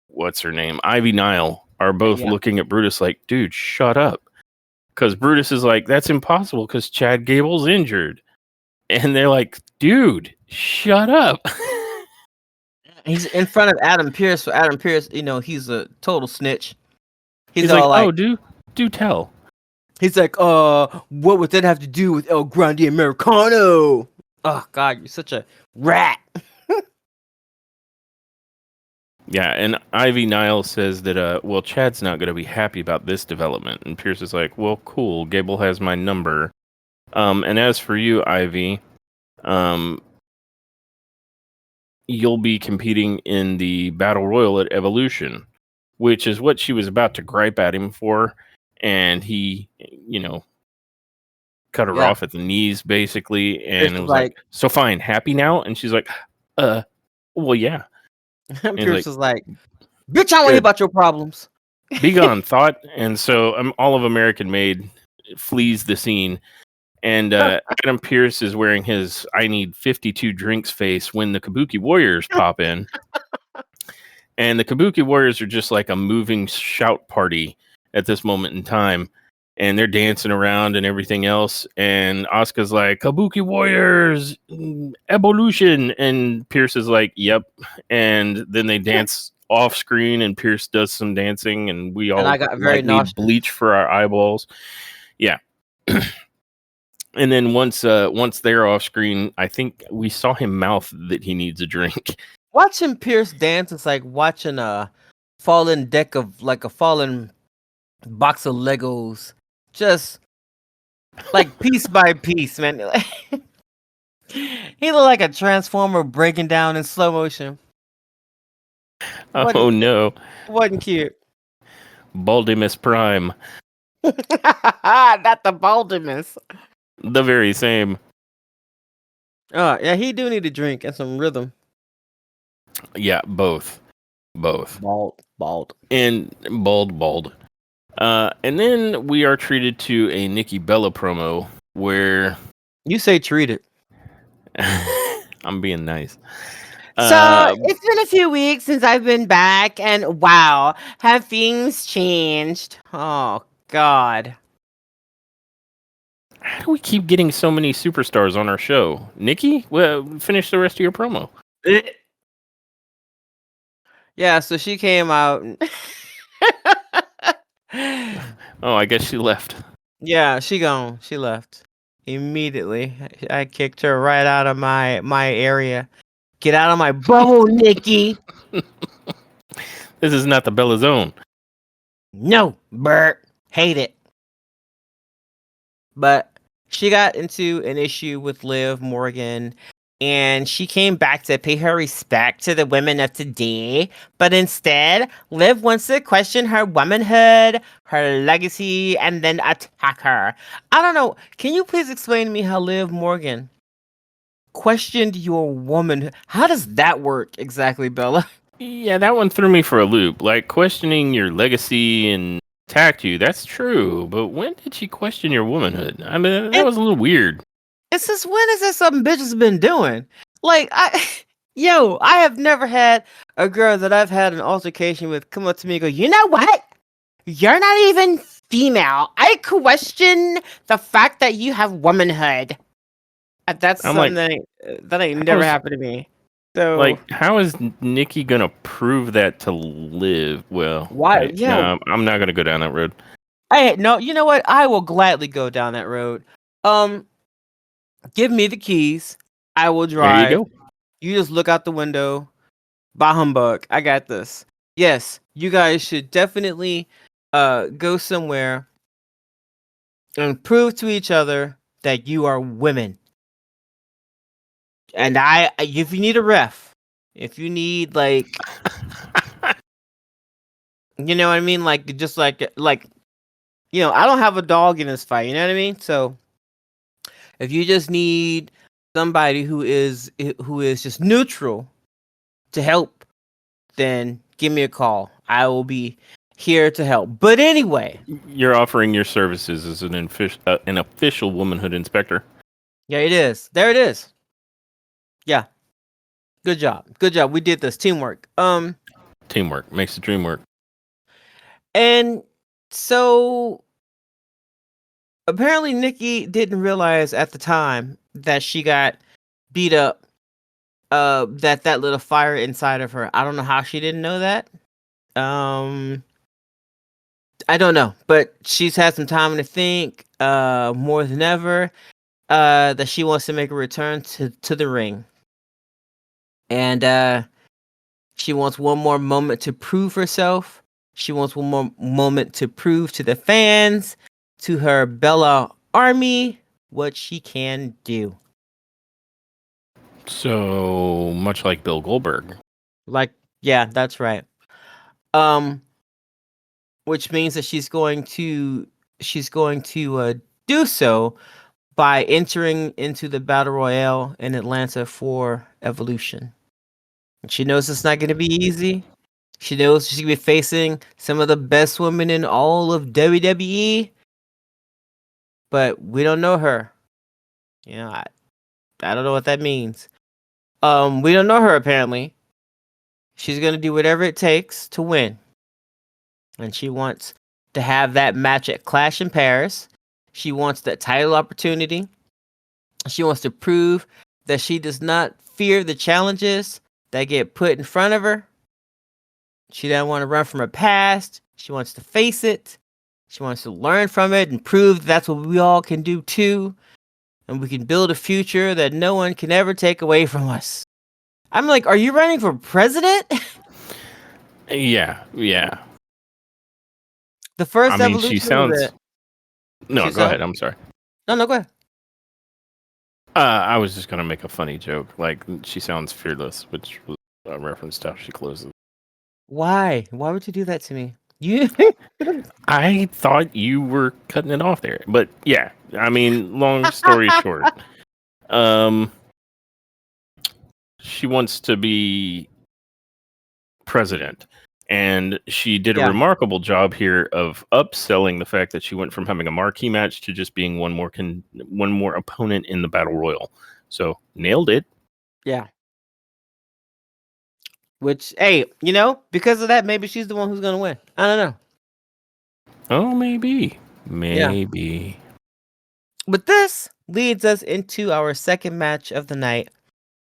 what's her name? Ivy Nile are both looking at Brutus like, dude, shut up. Because Brutus is like, that's impossible because Chad Gable's injured. And they're like, dude, shut up. He's in front of Adam Pearce. So Adam Pearce, he's a total snitch. He's all like, oh, do tell. He's like, what would that have to do with El Grande Americano? Oh, God, you're such a rat. Yeah, and Ivy Nile says that, well, Chad's not going to be happy about this development. And Pierce is like, well, cool. Gable has my number. And as for you, Ivy, um, you'll be competing in the Battle Royal at Evolution, which is what she was about to gripe at him for. And he, cut her Yeah. off at the knees, basically. Pierce And it was was like, like, so fine, happy now? And she's like, well, yeah. And he's Pierce like, was like, bitch, I don't hear good. about your problems. Be gone, thought. And so all of American Made flees the scene. And Adam Pierce is wearing his I need 52 drinks face when the Kabuki Warriors pop in. And the Kabuki Warriors are just like a moving shout party at this moment in time. And they're dancing around and everything else. And Asuka's like, Kabuki Warriors, evolution. And Pierce is like, yep. And then they dance off screen and Pierce does some dancing. And we And all I got very like need nauseous. bleach for our eyeballs. Yeah. And then once they're off screen, I think we saw him mouth that he needs a drink. Watching Pierce dance is like watching a fallen deck of like a fallen box of Legos, just like piece by piece, man. He looked like a transformer breaking down in slow motion. Oh no, Wasn't cute. Baldimus Prime, Not the Baldimus. the very same. Oh yeah, he do need a drink and some rhythm. Yeah, both. Bald. And bald. And then we are treated to a Nikki Bella promo where You say treat it. I'm being nice. So it's been a few weeks since I've been back, and wow, have things changed? Oh God. How do we keep getting so many superstars on our show? Nikki, well, finish the rest of your promo. Yeah, so she came out. Oh, I guess she left. Yeah, she gone. She left immediately. I kicked her right out of my area. Get out of my bubble, Nikki. This is not the Bella Zone. No, Bert. Hate it. But she got into an issue with Liv Morgan, and she came back to pay her respect to the women of today. But instead, Liv wants to question her womanhood, her legacy, and then attack her. I don't know. Can you please explain to me how Liv Morgan questioned your womanhood? How does that work exactly, Bella? Yeah, that one threw me for a loop. Like, questioning your legacy and attacked you, that's true. But when did she question your womanhood? I mean, that was a little weird. It's just, when is this something bitches been doing? Like, I have never had a girl that I've had an altercation with come up to me and go, you know what? You're not even female. I question the fact that you have womanhood. That's I'm something like, that ain't never happened to me. So, like, how is Nikki gonna prove that to Liv? Well, why? no, I'm not gonna go down that road. No, you know what? I will gladly go down that road. Give me the keys. I will drive. There you go. You just look out the window. Bah humbug. I got this. Yes, you guys should definitely go somewhere and prove to each other that you are women. And if you need a ref, if you need like, you know what I mean, like just like I don't have a dog in this fight. You know what I mean? So if you just need somebody who is just neutral to help, then give me a call. I will be here to help. But anyway, you're offering your services as an official womanhood inspector. Yeah, it is. There it is. Yeah. Good job. We did this. Teamwork. Teamwork makes the dream work. And so apparently Nikki didn't realize at the time that she got beat up, that little fire inside of her. I don't know how she didn't know that. I don't know, but she's had some time to think, more than ever, that she wants to make a return to the ring. And She wants one more moment to prove herself. She wants one more moment to prove to the fans, to her Bella army, what she can do. So much like Bill Goldberg. Like, yeah, that's right. Which means that she's going to do so by entering into the Battle Royale in Atlanta for Evolution. And she knows it's not going to be easy. She knows she's going to be facing some of the best women in all of WWE. But we don't know her. You know, I don't know what that means. We don't know her apparently. She's going to do whatever it takes to win. And she wants to have that match at Clash in Paris. She wants that title opportunity. She wants to prove that she does not fear the challenges that get put in front of her. She doesn't want to run from her past. She wants to face it. She wants to learn from it and prove that's what we all can do too. And we can build a future that no one can ever take away from us. I'm like, are you running for president? Yeah. The first I mean, evolution. she sounds. No, go ahead. I'm sorry. No, go ahead. I was just gonna make a funny joke. Like, she sounds fearless, which was a reference to how she closes. Why? Why would you do that to me? You? I thought you were cutting it off there, but yeah. I mean, long story short, she wants to be president, and she did a remarkable job here of upselling the fact that she went from having a marquee match to just being one more opponent in the battle royal. So nailed it. Yeah. Which, hey, because of that, maybe she's the one who's gonna win. I don't know. Oh, maybe. Yeah. But this leads us into our second match of the night: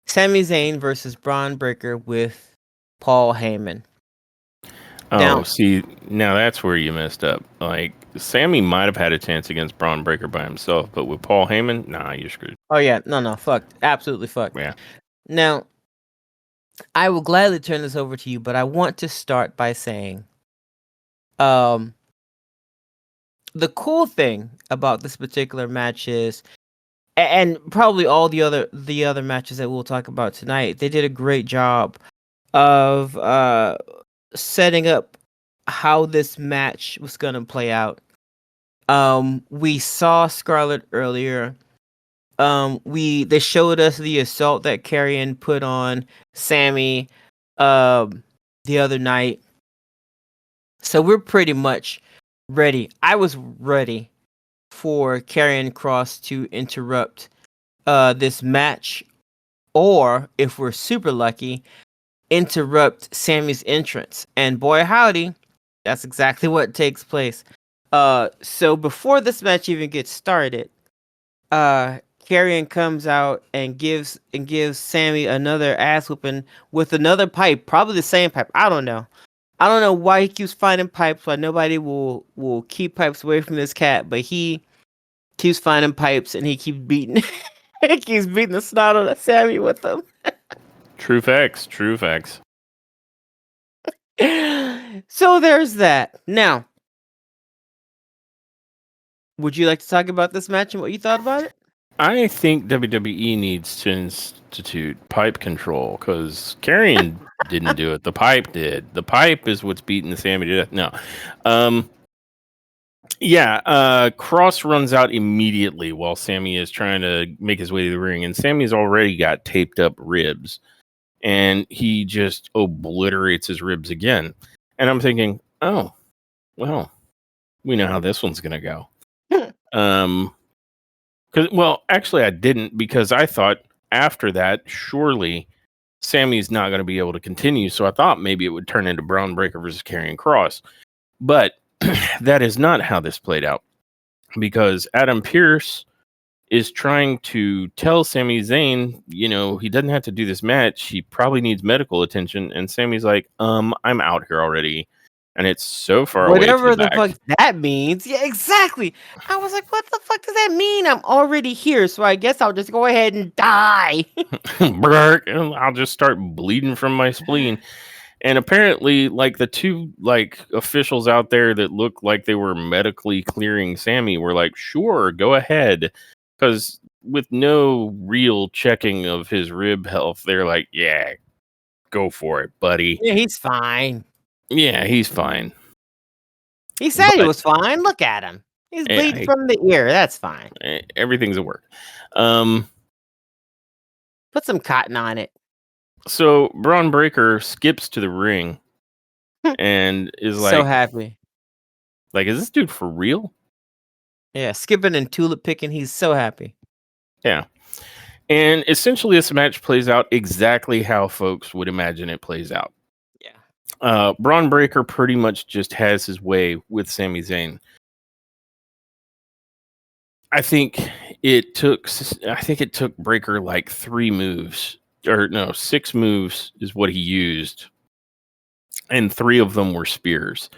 Sami Zayn versus Braun Breaker with Paul Heyman. Oh, see, now that's where you messed up. Like, Sammy might have had a chance against Braun Breaker by himself, but with Paul Heyman, nah, you're screwed. Oh yeah, no, fucked, absolutely fucked. Yeah. Now, I will gladly turn this over to you, but I want to start by saying, the cool thing about this particular match is, and probably all the other matches that we'll talk about tonight, they did a great job of setting up how this match was gonna play out. We saw Scarlett earlier. They showed us the assault that Karrion put on Sammy the other night. So we're pretty much ready. I was ready for Karrion Kross to interrupt this match, or if we're super lucky, interrupt Sammy's entrance. And boy howdy, that's exactly what takes place. So before this match even gets started, Karrion comes out and gives Sammy another ass whooping with another pipe, probably the same pipe. I don't know why he keeps finding pipes. Why nobody will keep pipes away from this cat, but he keeps finding pipes and he keeps beating the snot out of Sammy with them. True facts. So there's that. Now, would you like to talk about this match and what you thought about it? I think WWE needs to institute pipe control, because Karrion didn't do it. The pipe did. The pipe is what's beating Sammy to death. No. Kross runs out immediately while Sammy is trying to make his way to the ring, and Sammy's already got taped up ribs, and he just obliterates his ribs again. And I'm thinking, oh, well, we know how this one's going to go. Actually, I didn't, because I thought after that, surely Sammy's not going to be able to continue. So I thought maybe it would turn into Braun Breaker versus Karrion Kross. But that is not how this played out, because Adam Pearce is trying to tell Sami Zayn, he doesn't have to do this match. He probably needs medical attention. And Sammy's like, I'm out here already. and it's so far away to Whatever the the back. fuck that means. Yeah, exactly. I was like, what the fuck does that mean? I'm already here, so I guess I'll just go ahead and die. I'll just start bleeding from my spleen. And apparently, like the two like officials out there that looked like they were medically clearing Sammy were like, "Sure, go ahead," because with no real checking of his rib health, they're like, "Yeah, go for it, buddy." Yeah, he's fine. Yeah, he's fine. He said he But was fine. Look at him. He's bleeding eh, from the ear. That's fine. everything's at work. Um, Put some cotton on it. so Braun Breaker skips to the ring and is So happy. like, is this dude for real? Yeah, skipping and tulip picking. He's so happy. Yeah. And essentially, this match plays out exactly how folks would imagine it plays out. Yeah. Braun Breaker pretty much just has his way with Sami Zayn. I think it took Breaker like 3 moves, or no, 6 moves is what he used, and 3 of them were spears.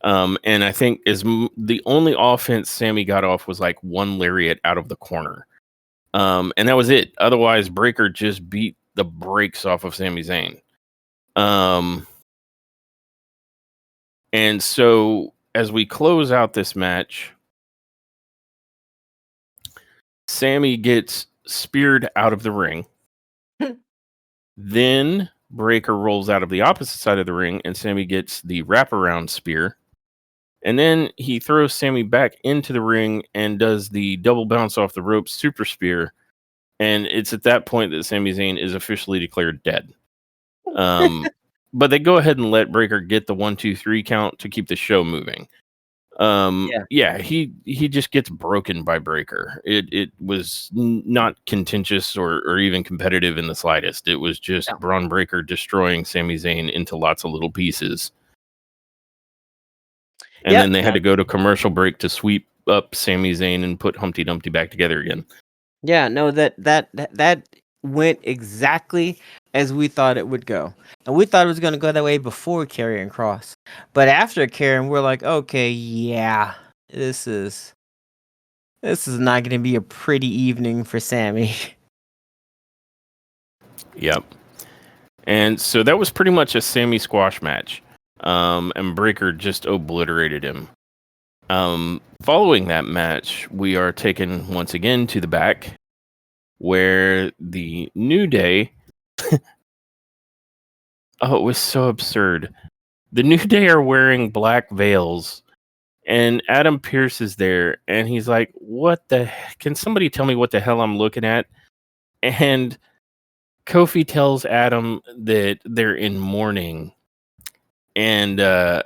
And I think the only offense Sammy got off was like 1 lariat out of the corner. And that was it. Otherwise, Breaker just beat the brakes off of Sami Zayn. And so as we close out this match, Sammy gets speared out of the ring. Then Breaker rolls out of the opposite side of the ring, and Sammy gets the wraparound spear. And then he throws Sammy back into the ring and does the double bounce off the rope super spear. And it's at that point that Sami Zayn is officially declared dead. But they go ahead and let Breaker get the 1, 2, 3 count to keep the show moving. Yeah, he just gets broken by Breaker. It was not contentious or even competitive in the slightest. It was just Braun Breaker destroying Sami Zayn into lots of little pieces. And then they had to go to commercial break to sweep up Sami Zayn and put Humpty Dumpty back together again. Yeah, no, that went exactly as we thought it would go. And we thought it was going to go that way before Karrion Kross. But after Karrion, we're like, okay, yeah, this is not going to be a pretty evening for Sammy. Yep. And so that was pretty much a Sammy squash match. And Breaker just obliterated him. Following that match, we are taken once again to the back, where the New Day... Oh, it was so absurd. The New Day are wearing black veils, and Adam Pearce is there, and he's like, what the... Can somebody tell me what the hell I'm looking at? And Kofi tells Adam that they're in mourning, and they're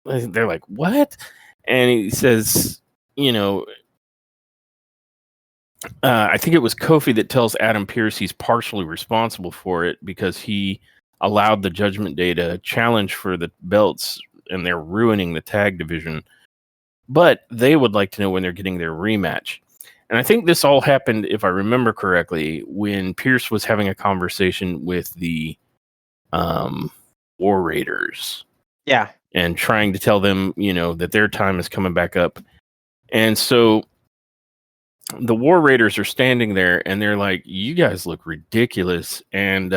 like, what? And he says, I think it was Kofi that tells Adam Pearce he's partially responsible for it because he allowed the Judgment Day to challenge for the belts, and they're ruining the tag division. But they would like to know when they're getting their rematch. And I think this all happened, if I remember correctly, when Pearce was having a conversation with the War Raiders. Yeah. And trying to tell them, that their time is coming back up. And so the War Raiders are standing there and they're like, you guys look ridiculous. And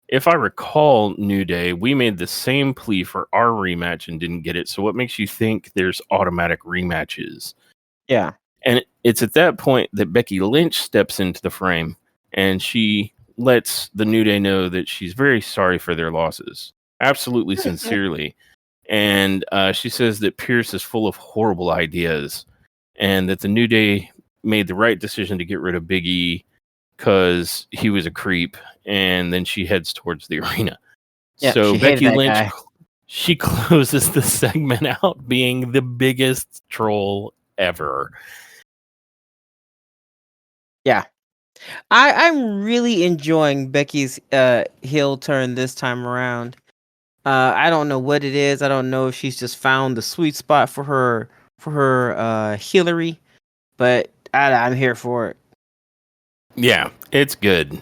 if I recall, New Day, we made the same plea for our rematch and didn't get it. So what makes you think there's automatic rematches? Yeah. And it's at that point that Becky Lynch steps into the frame and she lets the New Day know that she's very sorry for their losses. Absolutely sincerely. And she says that Pearce is full of horrible ideas and that the New Day made the right decision to get rid of Big E because he was a creep. And then she heads towards the arena. Yeah, So Becky Lynch, guy. She closes the segment out being the biggest troll ever. Yeah. I'm really enjoying Becky's heel turn this time around. I don't know what it is. I don't know if she's just found the sweet spot for her Hillary, but I'm here for it. Yeah, it's good.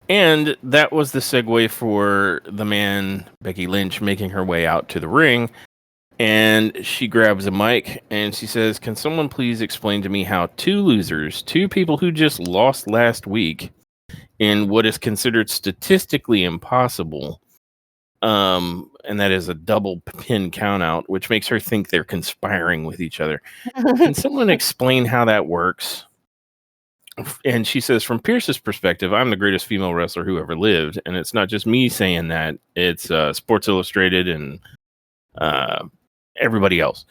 And that was the segue for the man, Becky Lynch, making her way out to the ring. And she grabs a mic and she says, "Can someone please explain to me how two losers, two people who just lost last week in what is considered statistically impossible, and that is a double pin countout, which makes her think they're conspiring with each other. Can someone explain how that works?" And she says, "From Pierce's perspective, I'm the greatest female wrestler who ever lived. And it's not just me saying that. It's Sports Illustrated and everybody else."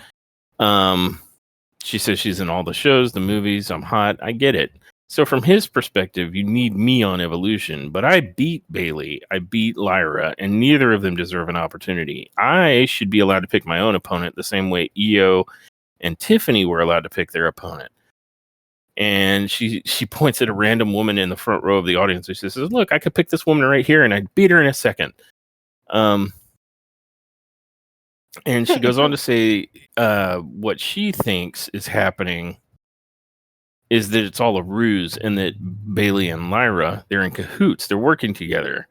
She says she's in all the shows, the movies. I'm hot. I get it. So from his perspective, you need me on Evolution. But I beat Bailey. I beat Lyra. And neither of them deserve an opportunity. I should be allowed to pick my own opponent the same way Io and Tiffany were allowed to pick their opponent. And she points at a random woman in the front row of the audience. She says, "Look, I could pick this woman right here and I'd beat her in a second." And she goes on to say what she thinks is happening is that it's all a ruse and that Bailey and Lyra, they're in cahoots. They're working together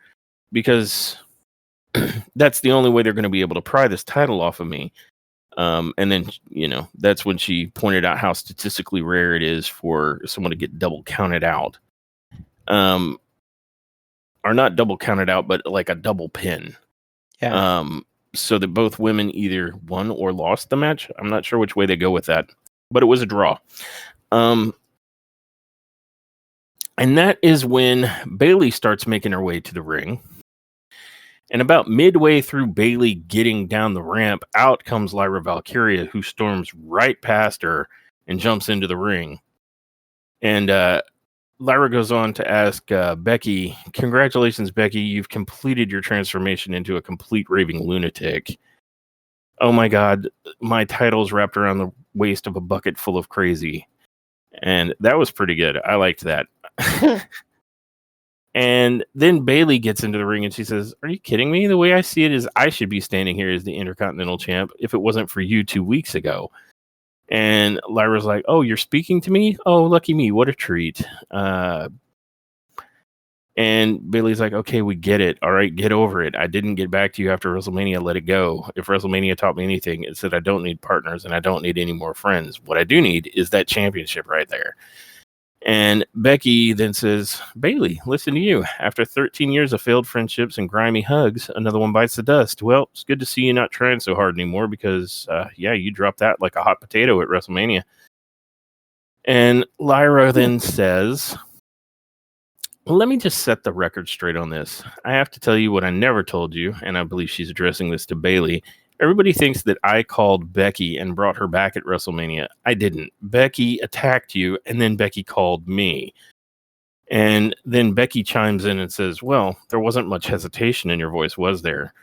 because that's the only way they're going to be able to pry this title off of me. And then, that's when she pointed out how statistically rare it is for someone to get double counted out. Or not double counted out, but like a double pin. Yeah. So that both women either won or lost the match. I'm not sure which way they go with that, but it was a draw. And that is when Bailey starts making her way to the ring. And about midway through Bailey getting down the ramp, out comes Lyra Valkyria, who storms right past her and jumps into the ring. And Lyra goes on to ask Becky, "Congratulations, Becky. You've completed your transformation into a complete raving lunatic. Oh my God, my title's wrapped around the waist of a bucket full of crazy." And that was pretty good. I liked that. And then Bailey gets into the ring and she says, "Are you kidding me? The way I see it is I should be standing here as the Intercontinental Champ if it wasn't for you 2 weeks ago." And Lyra's like, "Oh, you're speaking to me? Oh, lucky me. What a treat." And Bailey's like, "Okay, we get it. All right, get over it. I didn't get back to you after WrestleMania. Let it go. If WrestleMania taught me anything, it's that I don't need partners and I don't need any more friends. What I do need is that championship right there." And Becky then says, "Bailey, listen to you. After 13 years of failed friendships and grimy hugs, another one bites the dust. Well, it's good to see you not trying so hard anymore because, you dropped that like a hot potato at WrestleMania." And Lyra then says, "Let me just set the record straight on this. I have to tell you what I never told you," and I believe she's addressing this to Bailey. "Everybody thinks that I called Becky and brought her back at WrestleMania. I didn't. Becky attacked you, and then Becky called me." And then Becky chimes in and says, "Well, there wasn't much hesitation in your voice, was there?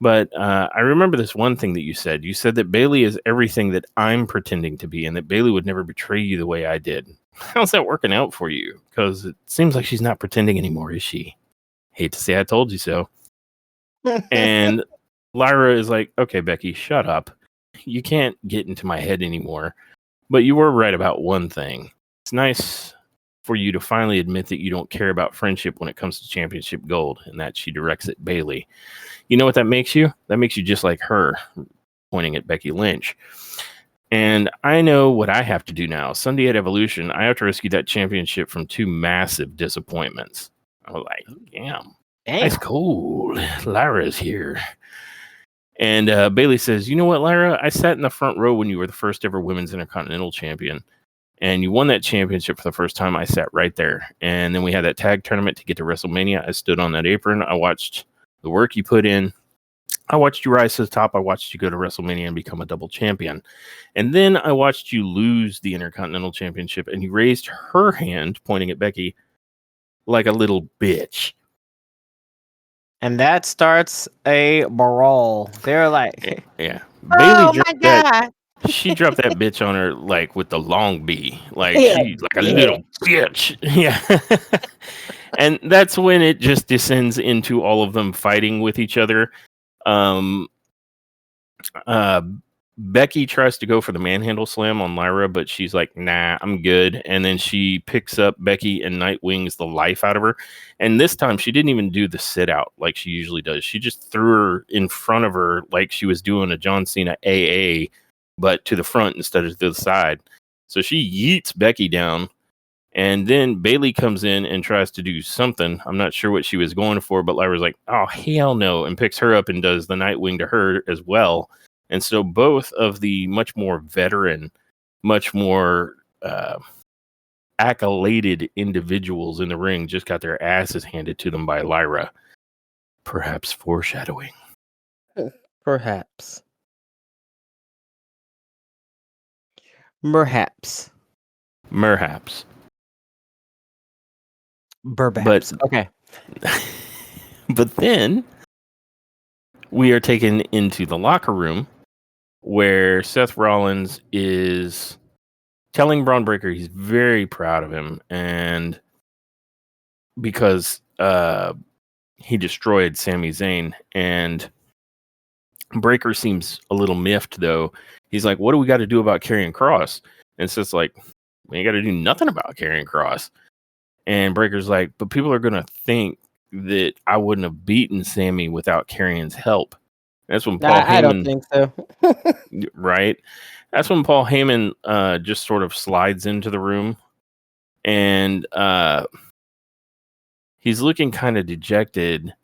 But I remember this one thing that you said. You said that Bailey is everything that I'm pretending to be and that Bailey would never betray you the way I did. How's that working out for you? Because it seems like she's not pretending anymore, is she? Hate to say I told you so." And Lyra is like, "Okay, Becky, shut up. You can't get into my head anymore. But you were right about one thing. It's nice for you to finally admit that you don't care about friendship when it comes to championship gold," and that she directs at Bailey. "You know what that makes you? That makes you just like her," pointing at Becky Lynch. "And I know what I have to do now. Sunday at Evolution, I have to rescue that championship from 2 massive disappointments." I was like, damn. That's cool. Lyra's here. And Bailey says, "You know what, Lyra? I sat in the front row when you were the first ever women's Intercontinental Champion. And you won that championship for the first time. I sat right there. And then we had that tag tournament to get to WrestleMania. I stood on that apron. I watched the work you put in. I watched you rise to the top. I watched you go to WrestleMania and become a double champion. And then I watched you lose the Intercontinental Championship." And you raised her hand, pointing at Becky, "like a little bitch." And that starts a brawl. They're like, Yeah. "Oh my God." She dropped that bitch on her like with the long B. Like Yeah, she's like a little bitch. Yeah. And that's when it just descends into all of them fighting with each other. Becky tries to go for the manhandle slam on Lyra, but she's like, nah, I'm good. And then she picks up Becky and Nightwings the life out of her. And this time she didn't even do the sit out like she usually does. She just threw her in front of her like she was doing a John Cena AA, but to the front instead of to the side. So she yeets Becky down. And then Bailey comes in and tries to do something. I'm not sure what she was going for, but Lyra's like, oh, hell no, and picks her up and does the Nightwing to her as well. And so both of the much more veteran, much more accoladed individuals in the ring just got their asses handed to them by Lyra. Perhaps foreshadowing. Perhaps. Perhaps. Perhaps. Burbaps. Okay. But then we are taken into the locker room where Seth Rollins is telling Braun Breaker he's very proud of him, and because he destroyed Sami Zayn, and Breaker seems a little miffed though. He's like, what do we got to do about Karrion Kross? And Seth's like, we ain't got to do nothing about Karrion Kross. And Breaker's like, but people are gonna think that I wouldn't have beaten Sammy without Karrion's help. That's when Paul Heyman, I don't think so. right? That's when Paul Heyman just sort of slides into the room, and he's looking kind of dejected,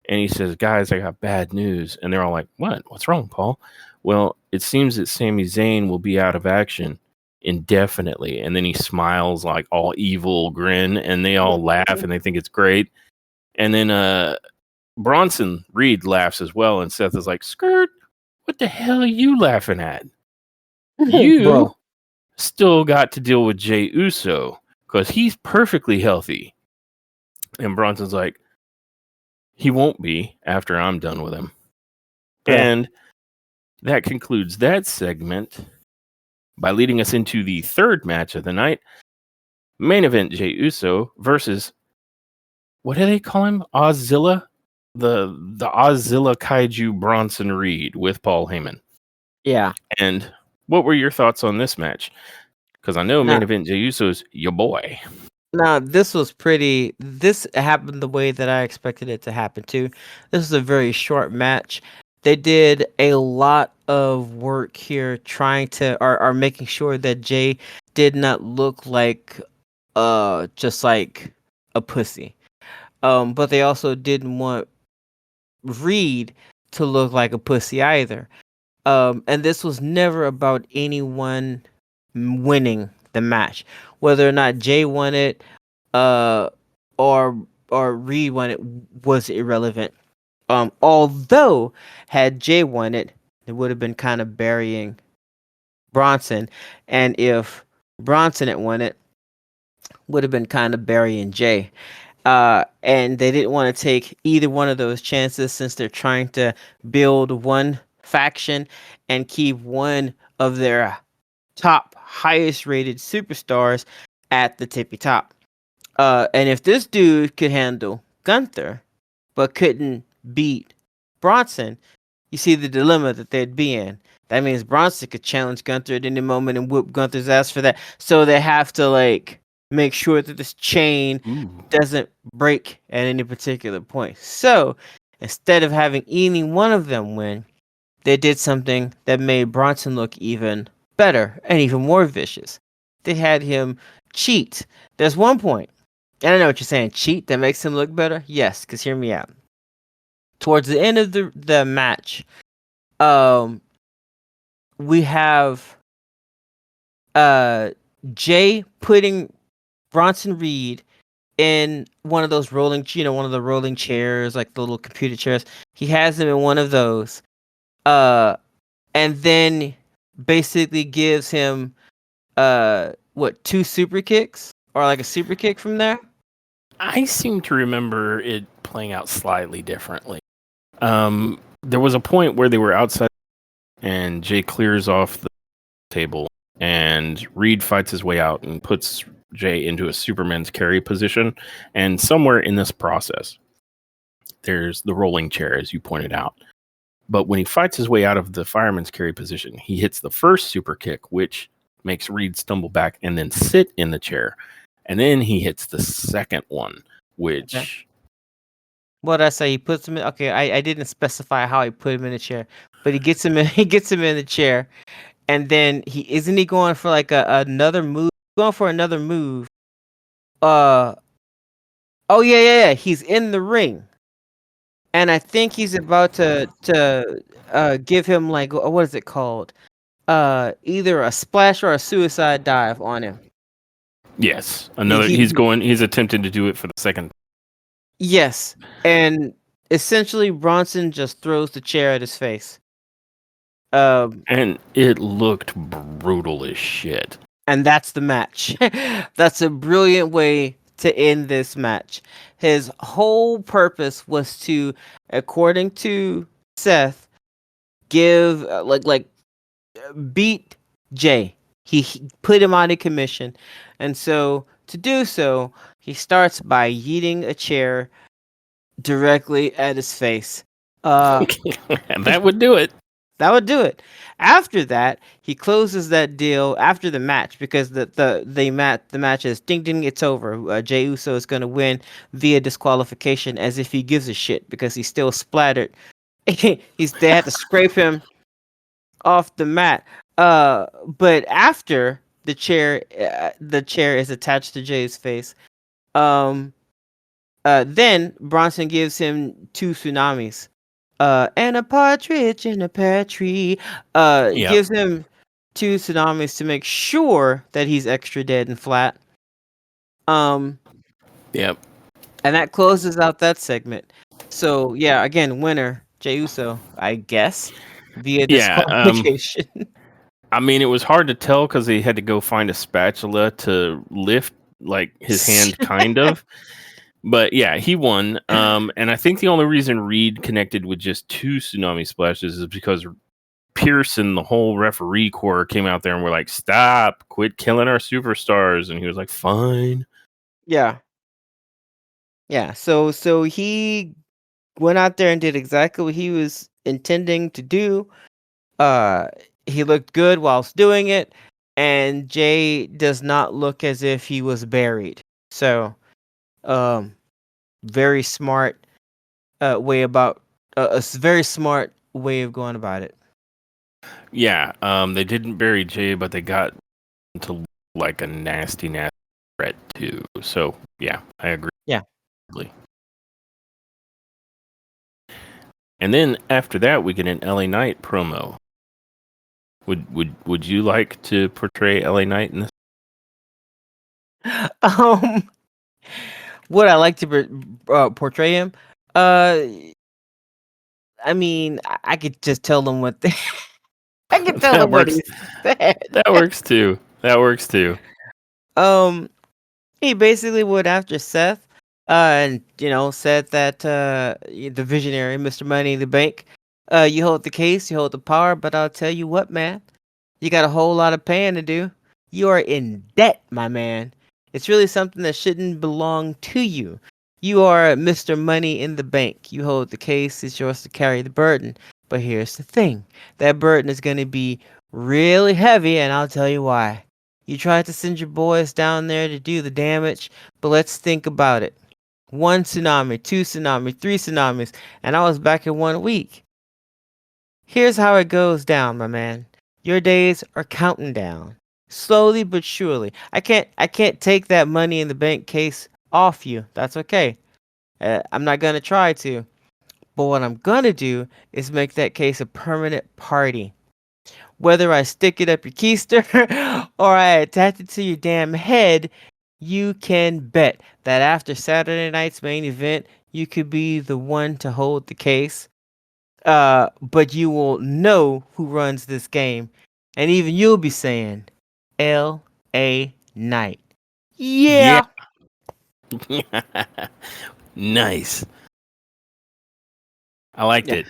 and he says, guys, I got bad news. And they're all like, what? What's wrong, Paul? Well, it seems that Sami Zayn will be out of action indefinitely. And then he smiles like all evil grin, and they all laugh and they think it's great. And then Bronson Reed laughs as well, and Seth is like, skirt, what the hell are you laughing at? You still got to deal with Jey Uso because he's perfectly healthy. And Bronson's like, he won't be after I'm done with him. Yeah. And that concludes that segment by leading us into the third match of the night. Main event, Jey Uso versus, what do they call him? Ozilla? The Ozilla Kaiju Bronson Reed with Paul Heyman. Yeah. And what were your thoughts on this match? Because I know main event Jey Uso's your boy. Now, this happened the way that I expected it to happen too. This was a very short match. They did a lot of work here trying to are making sure that Jey did not look like just like a pussy. But they also didn't want Reed to look like a pussy either. And this was never about anyone winning the match. Whether or not Jey won it, or Reed won it was irrelevant. Although had Jey won it, it would have been kind of burying Bronson, and if Bronson had won it, would have been kind of burying Jey. And they didn't want to take either one of those chances since they're trying to build one faction and keep one of their top highest rated superstars at the tippy top. And if this dude could handle Gunther but couldn't beat Bronson, you see the dilemma that they'd be in. That means Bronson could challenge Gunther at any moment and whoop Gunther's ass for that. So they have to make sure that this chain doesn't break at any particular point. So instead of having any one of them win, they did something that made Bronson look even better and even more vicious. They had him cheat. There's one point, and I know what you're saying, cheat that makes him look better? Yes, because hear me out. Towards the end of the match, we have Jey putting Bronson Reed in one of those rolling chairs, like the little computer chairs. He has him in one of those, and then basically gives him two super kicks or like a super kick from there. I seem to remember it playing out slightly differently. There was a point where they were outside and Jey clears off the table and Reed fights his way out and puts Jey into a Superman's carry position. And somewhere in this process, there's the rolling chair, as you pointed out. But when he fights his way out of the fireman's carry position, he hits the first super kick, which makes Reed stumble back and then sit in the chair. And then he hits the second one, which... What did I say? He puts him in. Okay, I didn't specify how he put him in the chair, but he gets him in. He gets him in the chair, and then he going for like another move. Going for another move. Oh yeah. He's in the ring, and I think he's about to give him like what is it called? Either a splash or a suicide dive on him. Yes, he's attempting to do it for the second. Yes, and essentially Bronson just throws the chair at his face. And it looked brutal as shit. And that's the match. That's a brilliant way to end this match. His whole purpose was to, according to Seth, give beat Jay. He put him out of commission, and so to do so, he starts by yeeting a chair directly at his face. And that would do it. That would do it. After that, he closes that deal after the match because the match is ding ding, it's over. Jey Uso is going to win via disqualification, as if he gives a shit because he's still splattered. They had to scrape him off the mat. But after the chair is attached to Jay's face, then Bronson gives him 2 tsunamis. And a partridge in a pear tree. Gives him 2 tsunamis to make sure that he's extra dead and flat. Yep. And that closes out that segment. So yeah, again, winner Jey Uso, I guess, via disqualification. I mean, it was hard to tell because he had to go find a spatula to lift like his hand, kind of. But yeah, he won. And I think the only reason Reed connected with just 2 tsunami splashes is because Pierce and the whole referee corps came out there and were like, "Stop, quit killing our superstars." And he was like, "Fine." Yeah. So he went out there and did exactly what he was intending to do. He looked good whilst doing it, and Jay does not look as if he was buried. So, very smart way about a very smart way of going about it. Yeah, they didn't bury Jay, but they got into like a nasty threat too. So yeah, I agree. Yeah. And then after that, we get an LA Knight promo. Would you like to portray LA Knight in this? Would I like to portray him? I mean, I could just tell them what I can tell them what he said. That works too. He basically went after Seth, and said that the visionary, Mr. Money in the Bank, you hold the case, you hold the power, but I'll tell you what, man, you got a whole lot of paying to do. You are in debt, my man. It's really something that shouldn't belong to you. You are Mr. Money in the Bank. You hold the case, it's yours to carry the burden. But here's the thing. That burden is going to be really heavy, and I'll tell you why. You tried to send your boys down there to do the damage, but let's think about it. 1 tsunami, 2 tsunamis, 3 tsunamis, and I was back in 1 week. Here's how it goes down, my man. Your days are counting down. Slowly but surely. I can't take that Money in the Bank case off you. That's okay. I'm not going to try to. But what I'm going to do is make that case a permanent party. Whether I stick it up your keister or I attach it to your damn head, you can bet that after Saturday night's main event, you could be the one to hold the case. But you will know who runs this game. And even you'll be saying, L.A. Knight. Yeah. Nice. I liked it.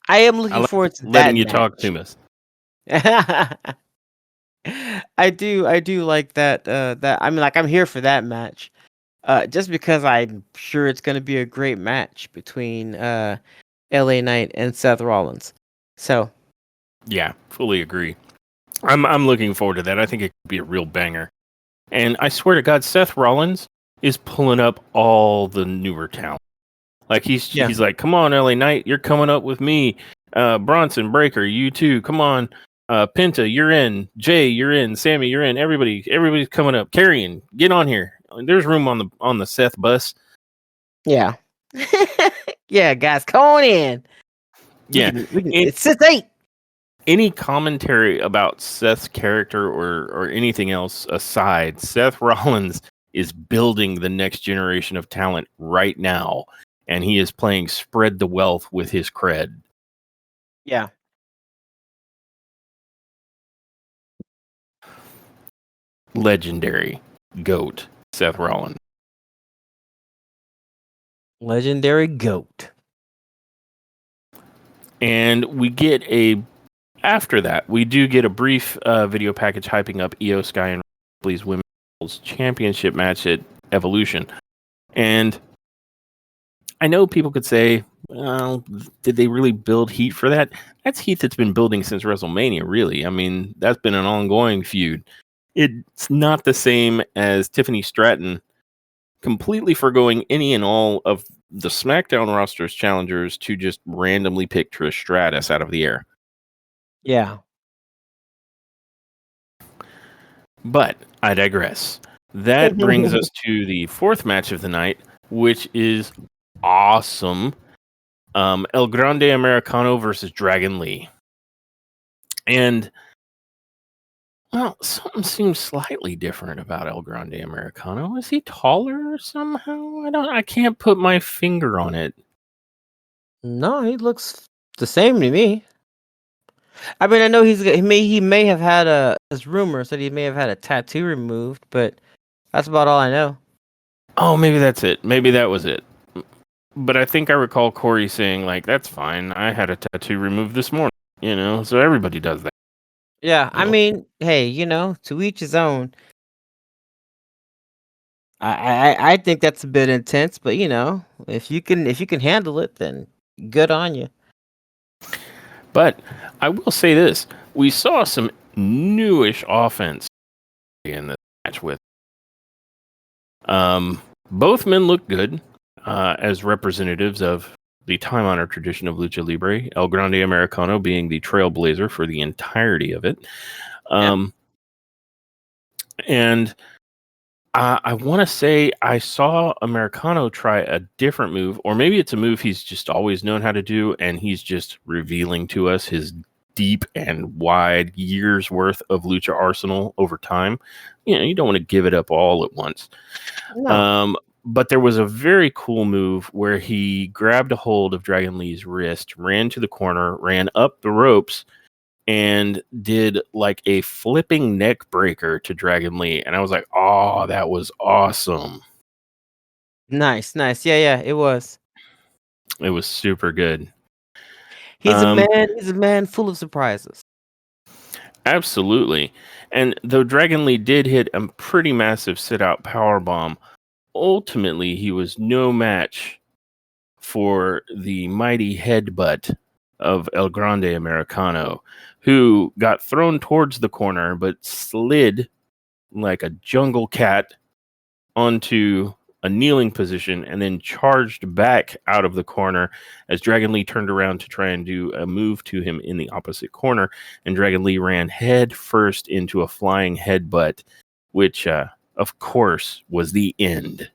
I am looking forward to letting that you match. Talk to us. I do like that. I mean, like, I'm here for that match. Just because I'm sure it's going to be a great match between LA Knight and Seth Rollins. So Yeah, fully agree. I'm looking forward to that. I think it could be a real banger. And I swear to God, Seth Rollins is pulling up all the newer talent. Like he's like, come on, LA Knight, you're coming up with me. Bronson Breaker, you too. Come on. Penta, you're in. Jay, you're in. Sammy, you're in. Everybody's coming up. Carrion, get on here. There's room on the Seth bus. yeah. Yeah, guys, come on in. Yeah. It's 6-8. Any commentary about Seth's character or anything else aside, Seth Rollins is building the next generation of talent right now, and he is playing spread the wealth with his cred. Yeah. Legendary GOAT Seth Rollins. Legendary GOAT. And after that, we do get a brief video package hyping up Io Sky and Ripley's Women's Championship match at Evolution. And I know people could say, well, did they really build heat for that? That's heat that's been building since WrestleMania, really. I mean, that's been an ongoing feud. It's not the same as Tiffany Stratton completely forgoing any and all of the SmackDown roster's challengers to just randomly pick Trish Stratus out of the air. Yeah. But I digress. That brings us to the fourth match of the night, which is awesome. El Grande Americano versus Dragon Lee. And, well, something seems slightly different about El Grande Americano. Is he taller somehow? I can't put my finger on it. No, he looks the same to me. I mean, I know he may have had this rumor said he may have had a tattoo removed, but that's about all I know. Oh, maybe that's it. Maybe that was it. But I think I recall Corey saying, like, that's fine. I had a tattoo removed this morning, so everybody does that. Yeah, I mean, hey, to each his own. I think that's a bit intense, but if you can handle it, then good on you. But I will say this: we saw some newish offense in this match with. Both men look good as representatives of the time-honored tradition of lucha libre. El Grande Americano being the trailblazer for the entirety of it. And I want to say I saw Americano try a different move, or maybe it's a move he's just always known how to do, and he's just revealing to us his deep and wide years worth of lucha arsenal over time. You don't want to give it up all at once. No. But there was a very cool move where he grabbed a hold of Dragon Lee's wrist, ran to the corner, ran up the ropes, and did like a flipping neck breaker to Dragon Lee. And I was like, oh, that was awesome. Nice. Yeah, it was. It was super good. He's a man full of surprises. Absolutely. And though Dragon Lee did hit a pretty massive sit-out powerbomb, ultimately he was no match for the mighty headbutt of El Grande Americano, who got thrown towards the corner but slid like a jungle cat onto a kneeling position and then charged back out of the corner as Dragon Lee turned around to try and do a move to him in the opposite corner, and Dragon Lee ran head first into a flying headbutt, which of course was the end.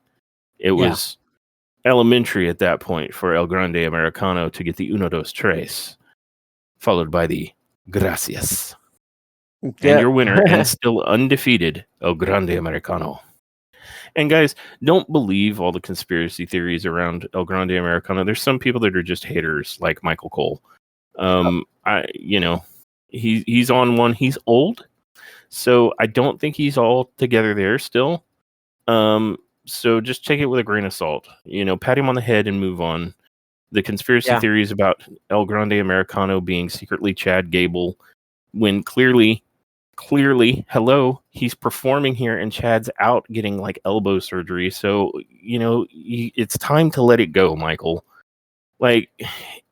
It was elementary at that point for El Grande Americano to get the uno dos tres, followed by the gracias. And your winner and still undefeated El Grande Americano. And guys, don't believe all the conspiracy theories around El Grande Americano. There's some people that are just haters, like Michael Cole. He's on one. He's old, so I don't think he's all together there still. So just take it with a grain of salt. Pat him on the head and move on. The conspiracy theories about El Grande Americano being secretly Chad Gable, when clearly, hello, he's performing here and Chad's out getting like elbow surgery. So, it's time to let it go, Michael. Like,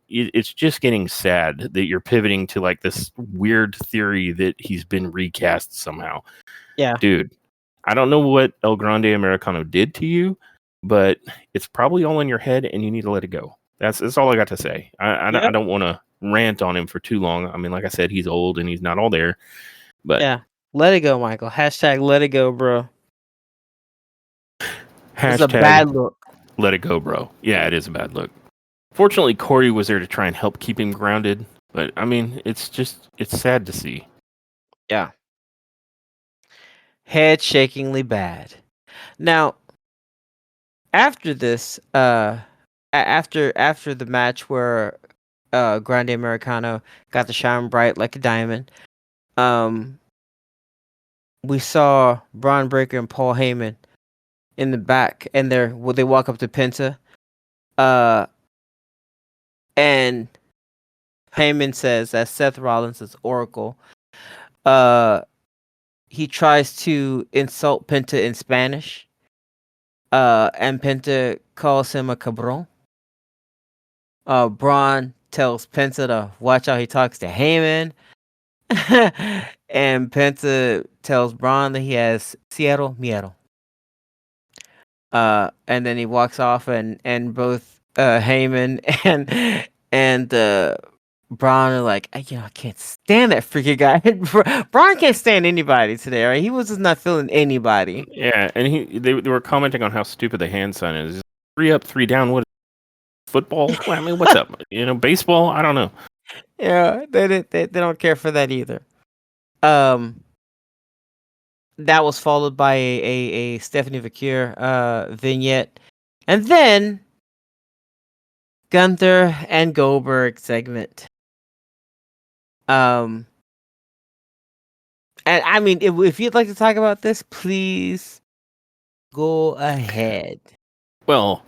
it's just getting sad that you're pivoting to like this weird theory that he's been recast somehow. Yeah. Dude, I don't know what El Grande Americano did to you, but it's probably all in your head and you need to let it go. That's all I got to say. I don't want to rant on him for too long. I mean, like I said, he's old and he's not all there. But yeah, let it go, Michael. Hashtag let it go, bro. It's a hashtag bad look. let it go, bro. Yeah, it is a bad look. Fortunately, Corey was there to try and help keep him grounded. But I mean, it's sad to see. Yeah. Head shakingly bad. Now, after this, after the match where Grande Americano got to shine bright like a diamond, we saw Braun Breaker and Paul Heyman in the back, and they walk up to Penta, and Heyman says that Seth Rollins is Oracle. He tries to insult Penta in Spanish, and Penta calls him a cabron. Braun tells Penta to watch how he talks to Heyman. And Penta tells Braun that he has Cierro Miedo. And then he walks off, and both Heyman and Braun are like, I can't stand that freaking guy. Braun can't stand anybody today, right? He was just not feeling anybody. Yeah, and they were commenting on how stupid the hand sign is. 3 up, 3 down. What? Football? I mean, what's up? Baseball? I don't know. Yeah, they don't care for that either. That was followed by a Stephanie Vakir vignette, and then Gunther and Goldberg segment. And I mean, if you'd like to talk about this, please go ahead. Well,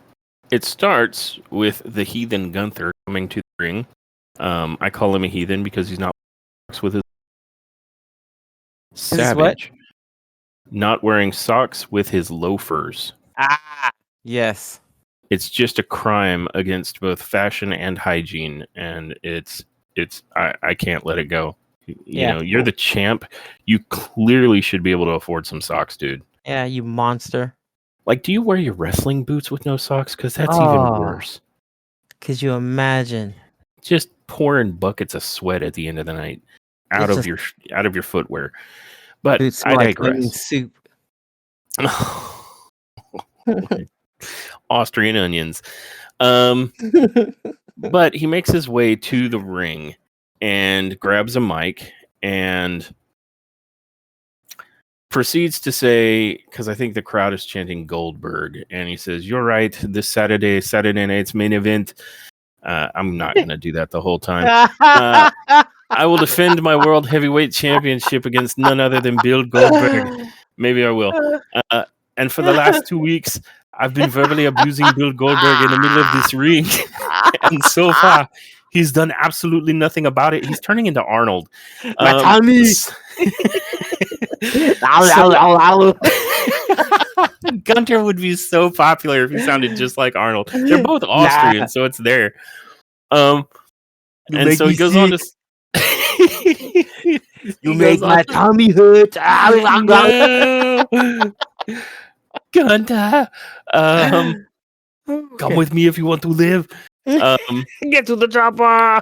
it starts with the heathen Gunther coming to the ring. I call him a heathen because he's not with his savage. Not wearing socks with his loafers. Ah, yes. It's just a crime against both fashion and hygiene, and I can't let it go. You're the champ. You clearly should be able to afford some socks, dude. Yeah, you monster. Like, do you wear your wrestling boots with no socks? Because that's even worse. Could you imagine? Just pouring buckets of sweat at the end of the night out of your footwear. But I digress. Soup. Austrian onions. But he makes his way to the ring and grabs a mic and proceeds to say, because I think the crowd is chanting Goldberg, and he says, "You're right, this Saturday night's main event." I'm not going to do that the whole time. I will defend my World Heavyweight Championship against none other than Bill Goldberg. Maybe I will. And for the last 2 weeks, I've been verbally abusing Bill Goldberg in the middle of this ring. And so far, he's done absolutely nothing about it. He's turning into Arnold. Gunter would be so popular if he sounded just like Arnold. They're both Austrian, so it's there. And so he goes on to... You make my tummy hurt. Gunter, come with me if you want to live. Get to the chopper.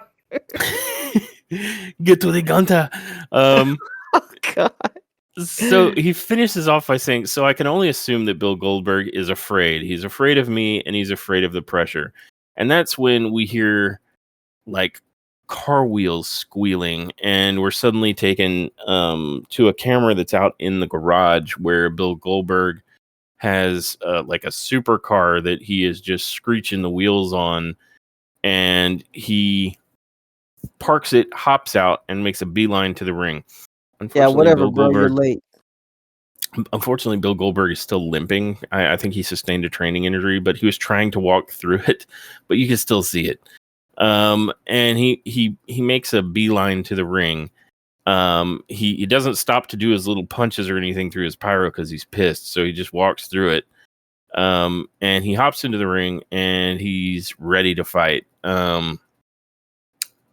Get to the Gunter. Oh, God. So he finishes off by saying, so I can only assume that Bill Goldberg is afraid. He's afraid of me, and he's afraid of the pressure. And that's when we hear, like, car wheels squealing, and we're suddenly taken to a camera that's out in the garage where Bill Goldberg has like a supercar that he is just screeching the wheels on, and he parks it, hops out, and makes a beeline to the ring. Yeah, whatever, bro. You're late. Unfortunately, Bill Goldberg is still limping. I think he sustained a training injury, but he was trying to walk through it, but you can still see it. And he makes a beeline to the ring. He doesn't stop to do his little punches or anything through his pyro because he's pissed. So he just walks through it. And he hops into the ring and he's ready to fight.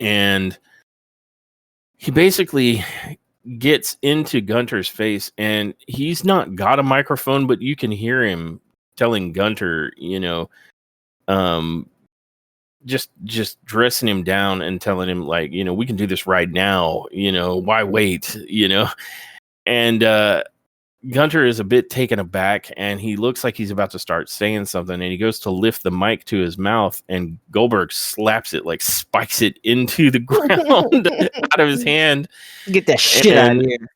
and he basically gets into Gunter's face, and he's not got a microphone, but you can hear him telling Gunter, um, just dressing him down and telling him, like, we can do this right now, why wait, and Gunter is a bit taken aback, and he looks like he's about to start saying something, and he goes to lift the mic to his mouth, and Goldberg slaps it, like spikes it into the ground out of his hand. Get that shit out of here.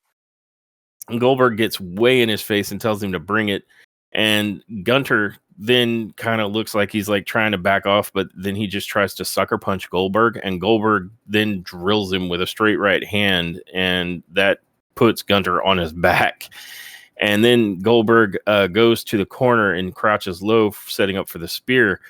Goldberg gets way in his face and tells him to bring it. And Gunter then kind of looks like he's like trying to back off, but then he just tries to sucker punch Goldberg, and Goldberg then drills him with a straight right hand, and that puts Gunter on his back. And then Goldberg goes to the corner and crouches low, setting up for the spear.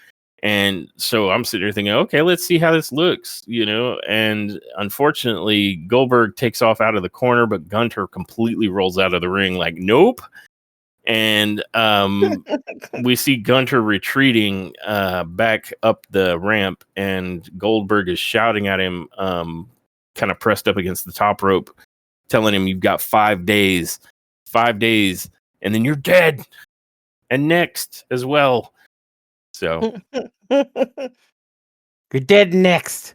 And so I'm sitting there thinking, okay, let's see how this looks, And unfortunately, Goldberg takes off out of the corner, but Gunter completely rolls out of the ring like, nope. And we see Gunter retreating back up the ramp, and Goldberg is shouting at him, kind of pressed up against the top rope, telling him, you've got 5 days. 5 days, and then you're dead, and next as well. So you're dead next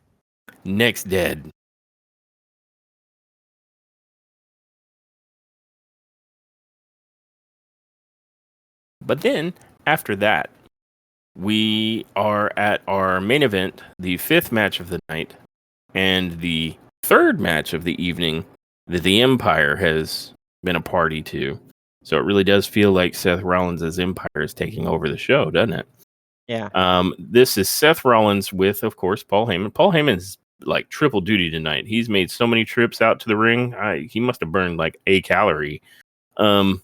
dead. But then after that, we are at our main event, the 5th match of the night, and the 3rd match of the evening that the Empire has been a party to. So it really does feel like Seth Rollins' Empire is taking over the show, doesn't it? Yeah. This is Seth Rollins with, of course, Paul Heyman. Paul Heyman's like triple duty tonight. He's made so many trips out to the ring. He must have burned like a calorie. And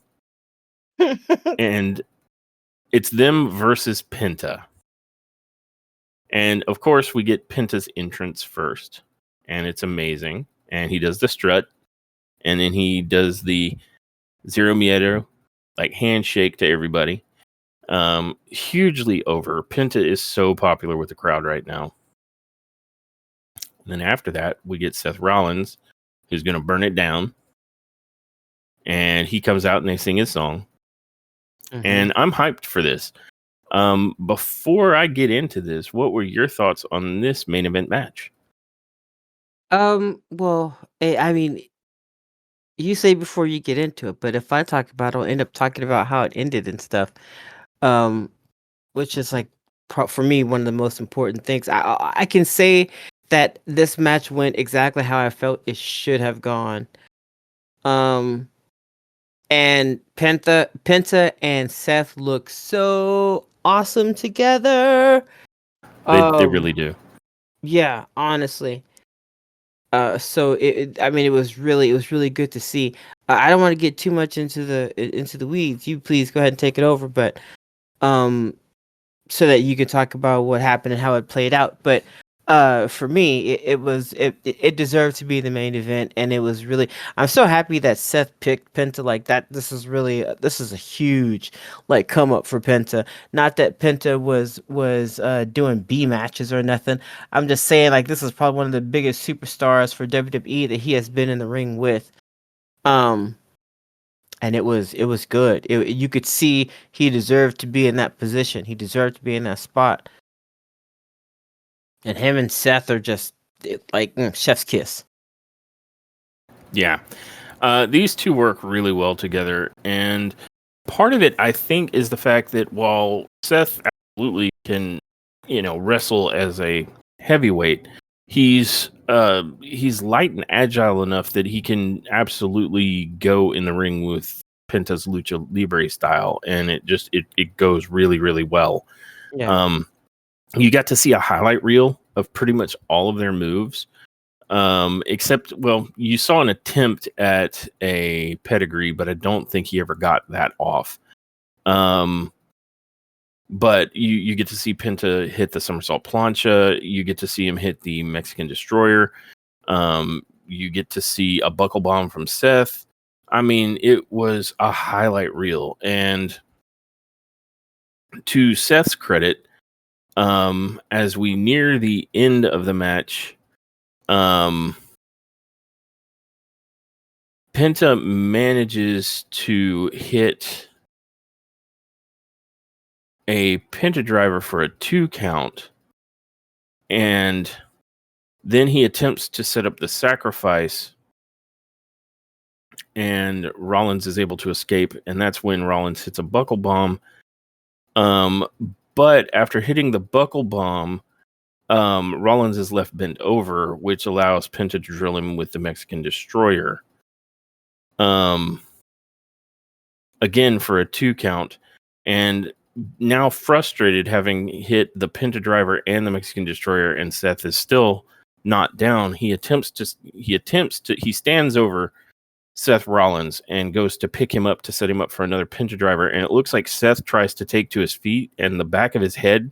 it's them versus Penta. And of course, we get Penta's entrance first, and it's amazing. And he does the strut, and then he does the Zero Miedo, like handshake to everybody. Hugely over. Penta is so popular with the crowd right now. And then after that, we get Seth Rollins, who's going to burn it down. And he comes out and they sing his song. Mm-hmm. And I'm hyped for this. Before I get into this, what were your thoughts on this main event match? Well, I mean, you say before you get into it, but if I talk about it, I'll end up talking about how it ended and stuff. Which is like for me one of the most important things. I can say that this match went exactly how I felt it should have gone. And Penta and Seth look so awesome together. They really do. Yeah, honestly. So it was really good to see. I don't want to get too much into the weeds. You please go ahead and take it over, but so that you can talk about what happened and how it played out. But for me, it deserved to be the main event, and it was really. I'm so happy that Seth picked Penta like that. This is a huge like come up for Penta. Not that Penta was doing B matches or nothing. I'm just saying like this is probably one of the biggest superstars for WWE that he has been in the ring with. And it was good. You could see he deserved to be in that position. He deserved to be in that spot. And him and Seth are just like chef's kiss. Yeah. These two work really well together. And part of it, I think, is the fact that while Seth absolutely can, wrestle as a heavyweight, he's light and agile enough that he can absolutely go in the ring with Penta's Lucha Libre style, and it goes really, really well. Yeah. You got to see a highlight reel of pretty much all of their moves, except, well, you saw an attempt at a pedigree, but I don't think he ever got that off. But you get to see Penta hit the somersault plancha. You get to see him hit the Mexican Destroyer. You get to see a buckle bomb from Seth. I mean, it was a highlight reel. And to Seth's credit, as we near the end of the match, Penta manages to hit a Penta driver for a 2 count, and then he attempts to set up the sacrifice, and Rollins is able to escape, and that's when Rollins hits a buckle bomb. But after hitting the buckle bomb, Rollins is left bent over, which allows Penta to drill him with the Mexican Destroyer. Again for a 2 count, and now frustrated, having hit the Penta driver and the Mexican Destroyer, and Seth is still not down. He stands over Seth Rollins and goes to pick him up to set him up for another Penta driver, and it looks like Seth tries to take to his feet, and the back of his head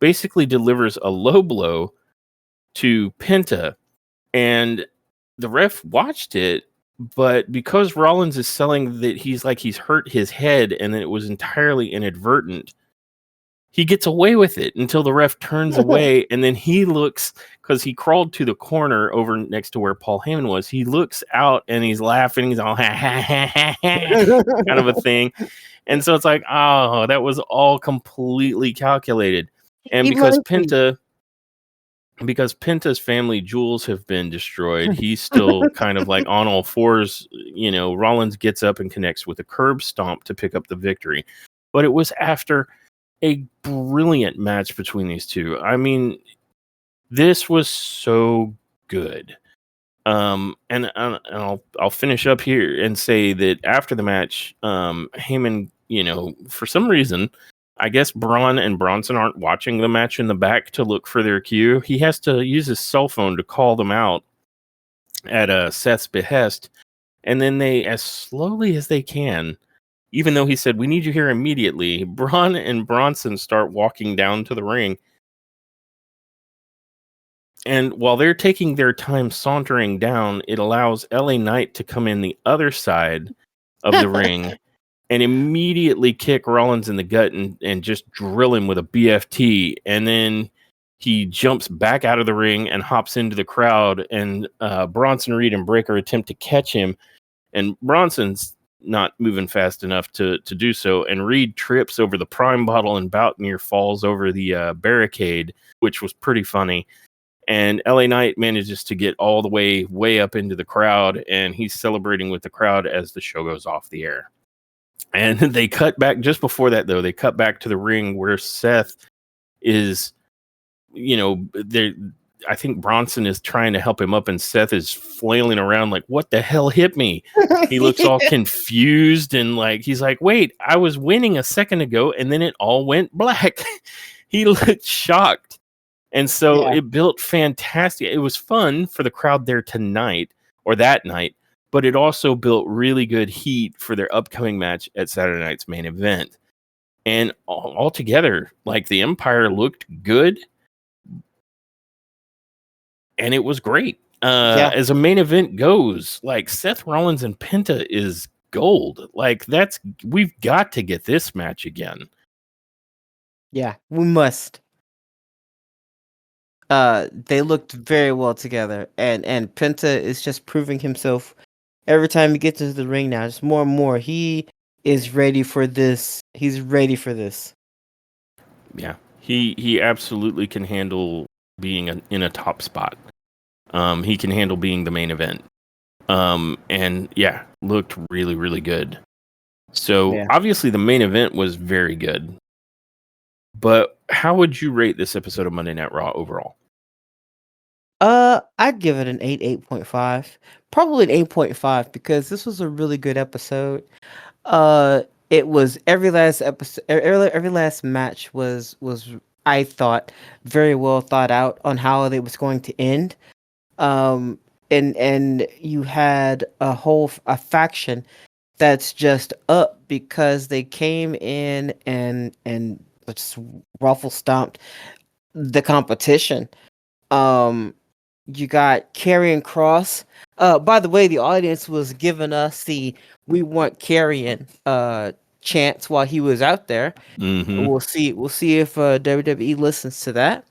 basically delivers a low blow to Penta, and the ref watched it, but because Rollins is selling that he's hurt his head and that it was entirely inadvertent, he gets away with it until the ref turns away, and then he looks, because he crawled to the corner over next to where Paul Heyman was. He looks out and he's laughing. He's all ha ha ha ha ha, kind of a thing. And so it's like, oh, that was all completely calculated. And because Penta's family jewels have been destroyed, he's still kind of like on all fours. Rollins gets up and connects with a curb stomp to pick up the victory. But it was after a brilliant match between these two. I mean, this was so good. And I'll finish up here and say that after the match, Heyman, for some reason, I guess Braun and Bronson aren't watching the match in the back to look for their cue. He has to use his cell phone to call them out at Seth's behest. And then they, as slowly as they can, even though he said, "We need you here immediately," Braun and Bronson start walking down to the ring. And while they're taking their time sauntering down, it allows LA Knight to come in the other side of the ring and immediately kick Rollins in the gut and just drill him with a BFT. And then he jumps back out of the ring and hops into the crowd. And Bronson Reed and Breaker attempt to catch him. And Bronson's not moving fast enough to do so. And Reed trips over the Prime bottle and about near falls over the barricade, which was pretty funny. And LA Knight manages to get all the way up into the crowd, and he's celebrating with the crowd as the show goes off the air. And they cut back just before that, though. They cut back to the ring where Seth is, I think Bronson is trying to help him up, and Seth is flailing around like, "What the hell hit me?" He looks all confused, and he's like, "Wait, I was winning a second ago, and then it all went black." He looked shocked. And so It built fantastic. It was fun for the crowd there tonight or that night, but it also built really good heat for their upcoming match at Saturday night's main event. And altogether, the Empire looked good, and it was great. As a main event goes, Seth Rollins and Penta is gold. We've got to get this match again. Yeah, we must. They looked very well together, and Penta is just proving himself every time he gets into the ring now, just more and more. He is ready for this. He's ready for this. Yeah, he absolutely can handle being in a top spot. He can handle being the main event. And yeah, looked really, really good. So obviously the main event was very good. But how would you rate this episode of Monday Night Raw overall? I'd give it an 8.5. Probably an 8.5 because this was a really good episode. It was every last episode, every last match was I thought very well thought out on how it was going to end. And you had a faction that's just up because they came in and just ruffle stomped the competition. You got Karrion Kross. By the way, the audience was giving us the "We Want Karrion" chants while he was out there. Mm-hmm. We'll see if WWE listens to that.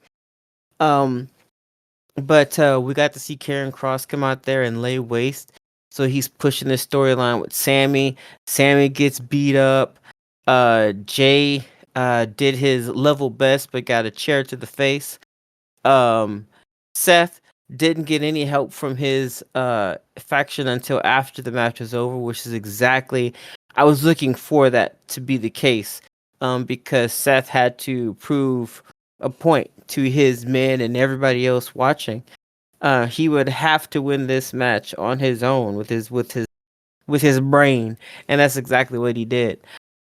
But we got to see Karen Cross come out there and lay waste. So he's pushing this storyline with Sammy. Sammy gets beat up. Jay did his level best, but got a chair to the face. Um, Seth didn't get any help from his faction until after the match was over, which is exactly I was looking for that to be the case. Because Seth had to prove a point to his men and everybody else watching. He would have to win this match on his own with his brain, and that's exactly what he did.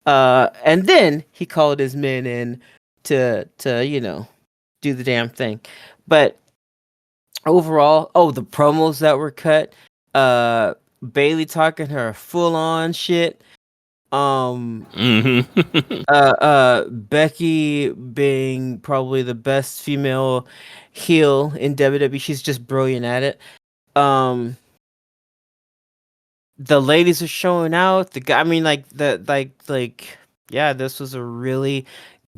And then he called his men in to do the damn thing. But overall, the promos that were cut, Bailey talking her full on shit. Mm-hmm. Becky being probably the best female heel in WWE. She's just brilliant at it. The ladies are showing out. The guy, I mean, yeah, this was a really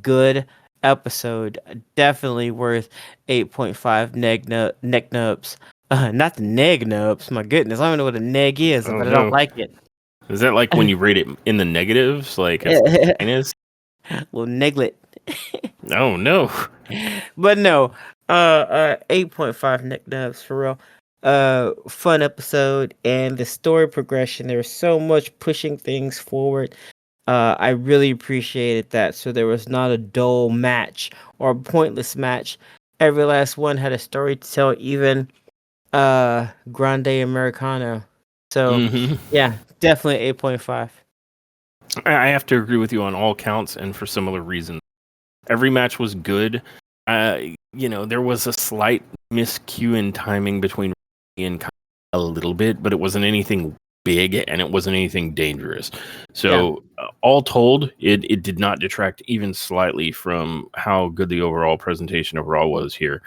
good episode. Definitely worth 8.5 neck nubs. Not the neg nubs. My goodness, I don't know what a neg is, Oh but I don't no. like it. Is that like when you rate it in the negatives, like a minus? Well, neglet. Oh no. But no, 8.5 neck nubs for real. Fun episode, and the story progression. There was so much pushing things forward. I really appreciated that. So there was not a dull match or a pointless match. Every last one had a story to tell, even Grande Americano. So Mm-hmm. yeah, definitely 8.5. I have to agree with you on all counts and for similar reasons. Every match was good. There was a slight miscue in timing between and a little bit, but it wasn't anything big and it wasn't anything dangerous. So all told, it did not detract even slightly from how good the overall presentation of Raw was here.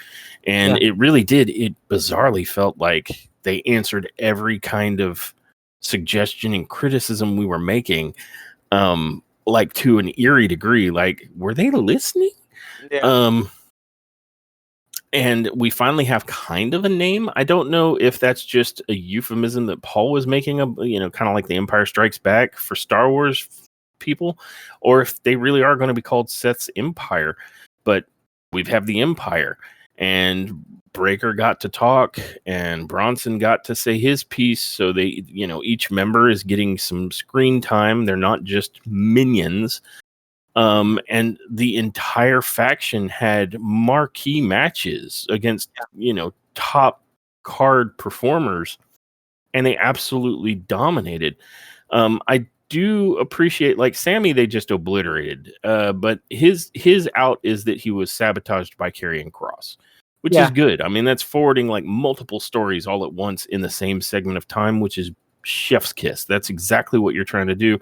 And it really did. It bizarrely felt like they answered every kind of suggestion and criticism we were making, like to an eerie degree. Like, were they listening? Yeah. And we finally have kind of a name. I don't know if that's just a euphemism that Paul was making up, kind of like the Empire Strikes Back for Star Wars people, or if they really are going to be called Seth's Empire. But we have the Empire, and Breaker got to talk, and Bronson got to say his piece. So they, each member is getting some screen time. They're not just minions. And the entire faction had marquee matches against, top card performers, and they absolutely dominated. I do appreciate, like, Sammy, they just obliterated. But his out is that he was sabotaged by Karrion Kross, which is good. I mean, that's forwarding like multiple stories all at once in the same segment of time, which is chef's kiss. That's exactly what you're trying to do.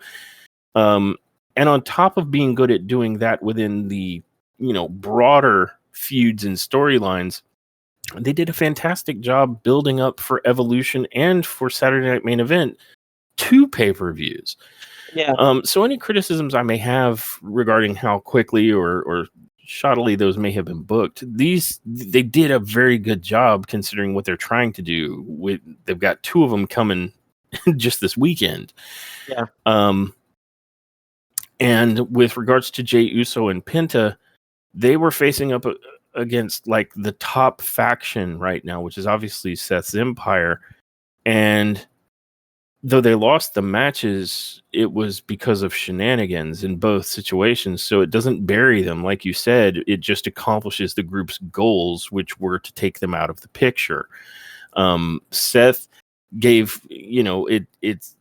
And on top of being good at doing that within the, broader feuds and storylines, they did a fantastic job building up for Evolution and for Saturday Night Main Event 2 pay-per-views. Yeah. So any criticisms I may have regarding how quickly or shoddily those may have been booked, they did a very good job considering what they're trying to do. They've got 2 of them coming just this weekend. Yeah. And with regards to Jey Uso and Penta, they were facing up against like the top faction right now, which is obviously Seth's Empire. And though they lost the matches, it was because of shenanigans in both situations. So it doesn't bury them. Like you said, it just accomplishes the group's goals, which were to take them out of the picture. Seth gave, it's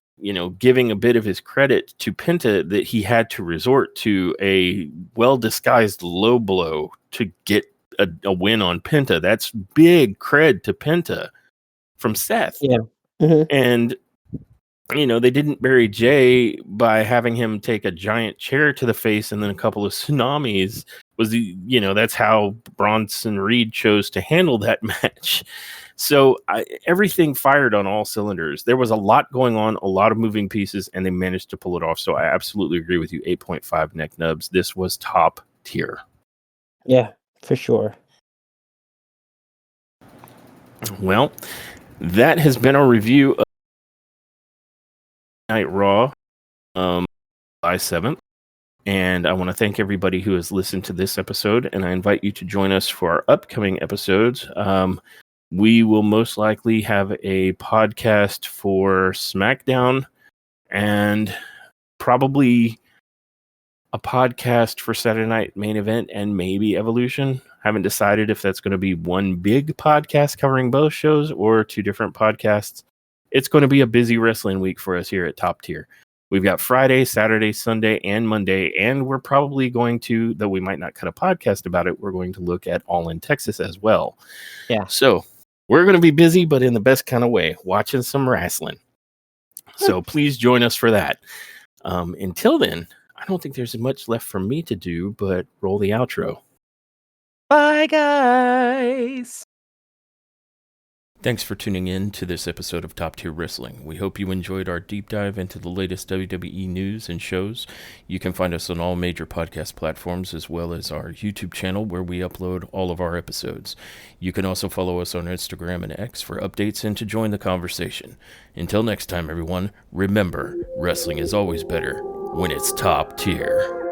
giving a bit of his credit to Penta that he had to resort to a well-disguised low blow to get a win on Penta. That's big cred to Penta from Seth. Yeah. Mm-hmm. And, they didn't bury Jay by having him take a giant chair to the face and then a couple of tsunamis. That's how Bronson Reed chose to handle that match. So everything fired on all cylinders. There was a lot going on, a lot of moving pieces, and they managed to pull it off. So I absolutely agree with you. 8.5 neck nubs. This was top tier. Yeah, for sure. Well, that has been our review of Night Raw, July 7th. And I want to thank everybody who has listened to this episode, and I invite you to join us for our upcoming episodes. We will most likely have a podcast for SmackDown and probably a podcast for Saturday Night Main Event and maybe Evolution. Haven't decided if that's going to be one big podcast covering both shows or two different podcasts. It's going to be a busy wrestling week for us here at Top Tier. We've got Friday, Saturday, Sunday, and Monday, and we're probably going to, though we might not cut a podcast about it, we're going to look at All in Texas as well. Yeah. So we're going to be busy, but in the best kind of way, watching some wrestling. So please join us for that. Until then, I don't think there's much left for me to do, but roll the outro. Bye, guys. Thanks for tuning in to this episode of Top Tier Wrestling. We hope you enjoyed our deep dive into the latest WWE news and shows. You can find us on all major podcast platforms as well as our YouTube channel where we upload all of our episodes. You can also follow us on Instagram and X for updates and to join the conversation. Until next time, everyone, remember, wrestling is always better when it's top tier.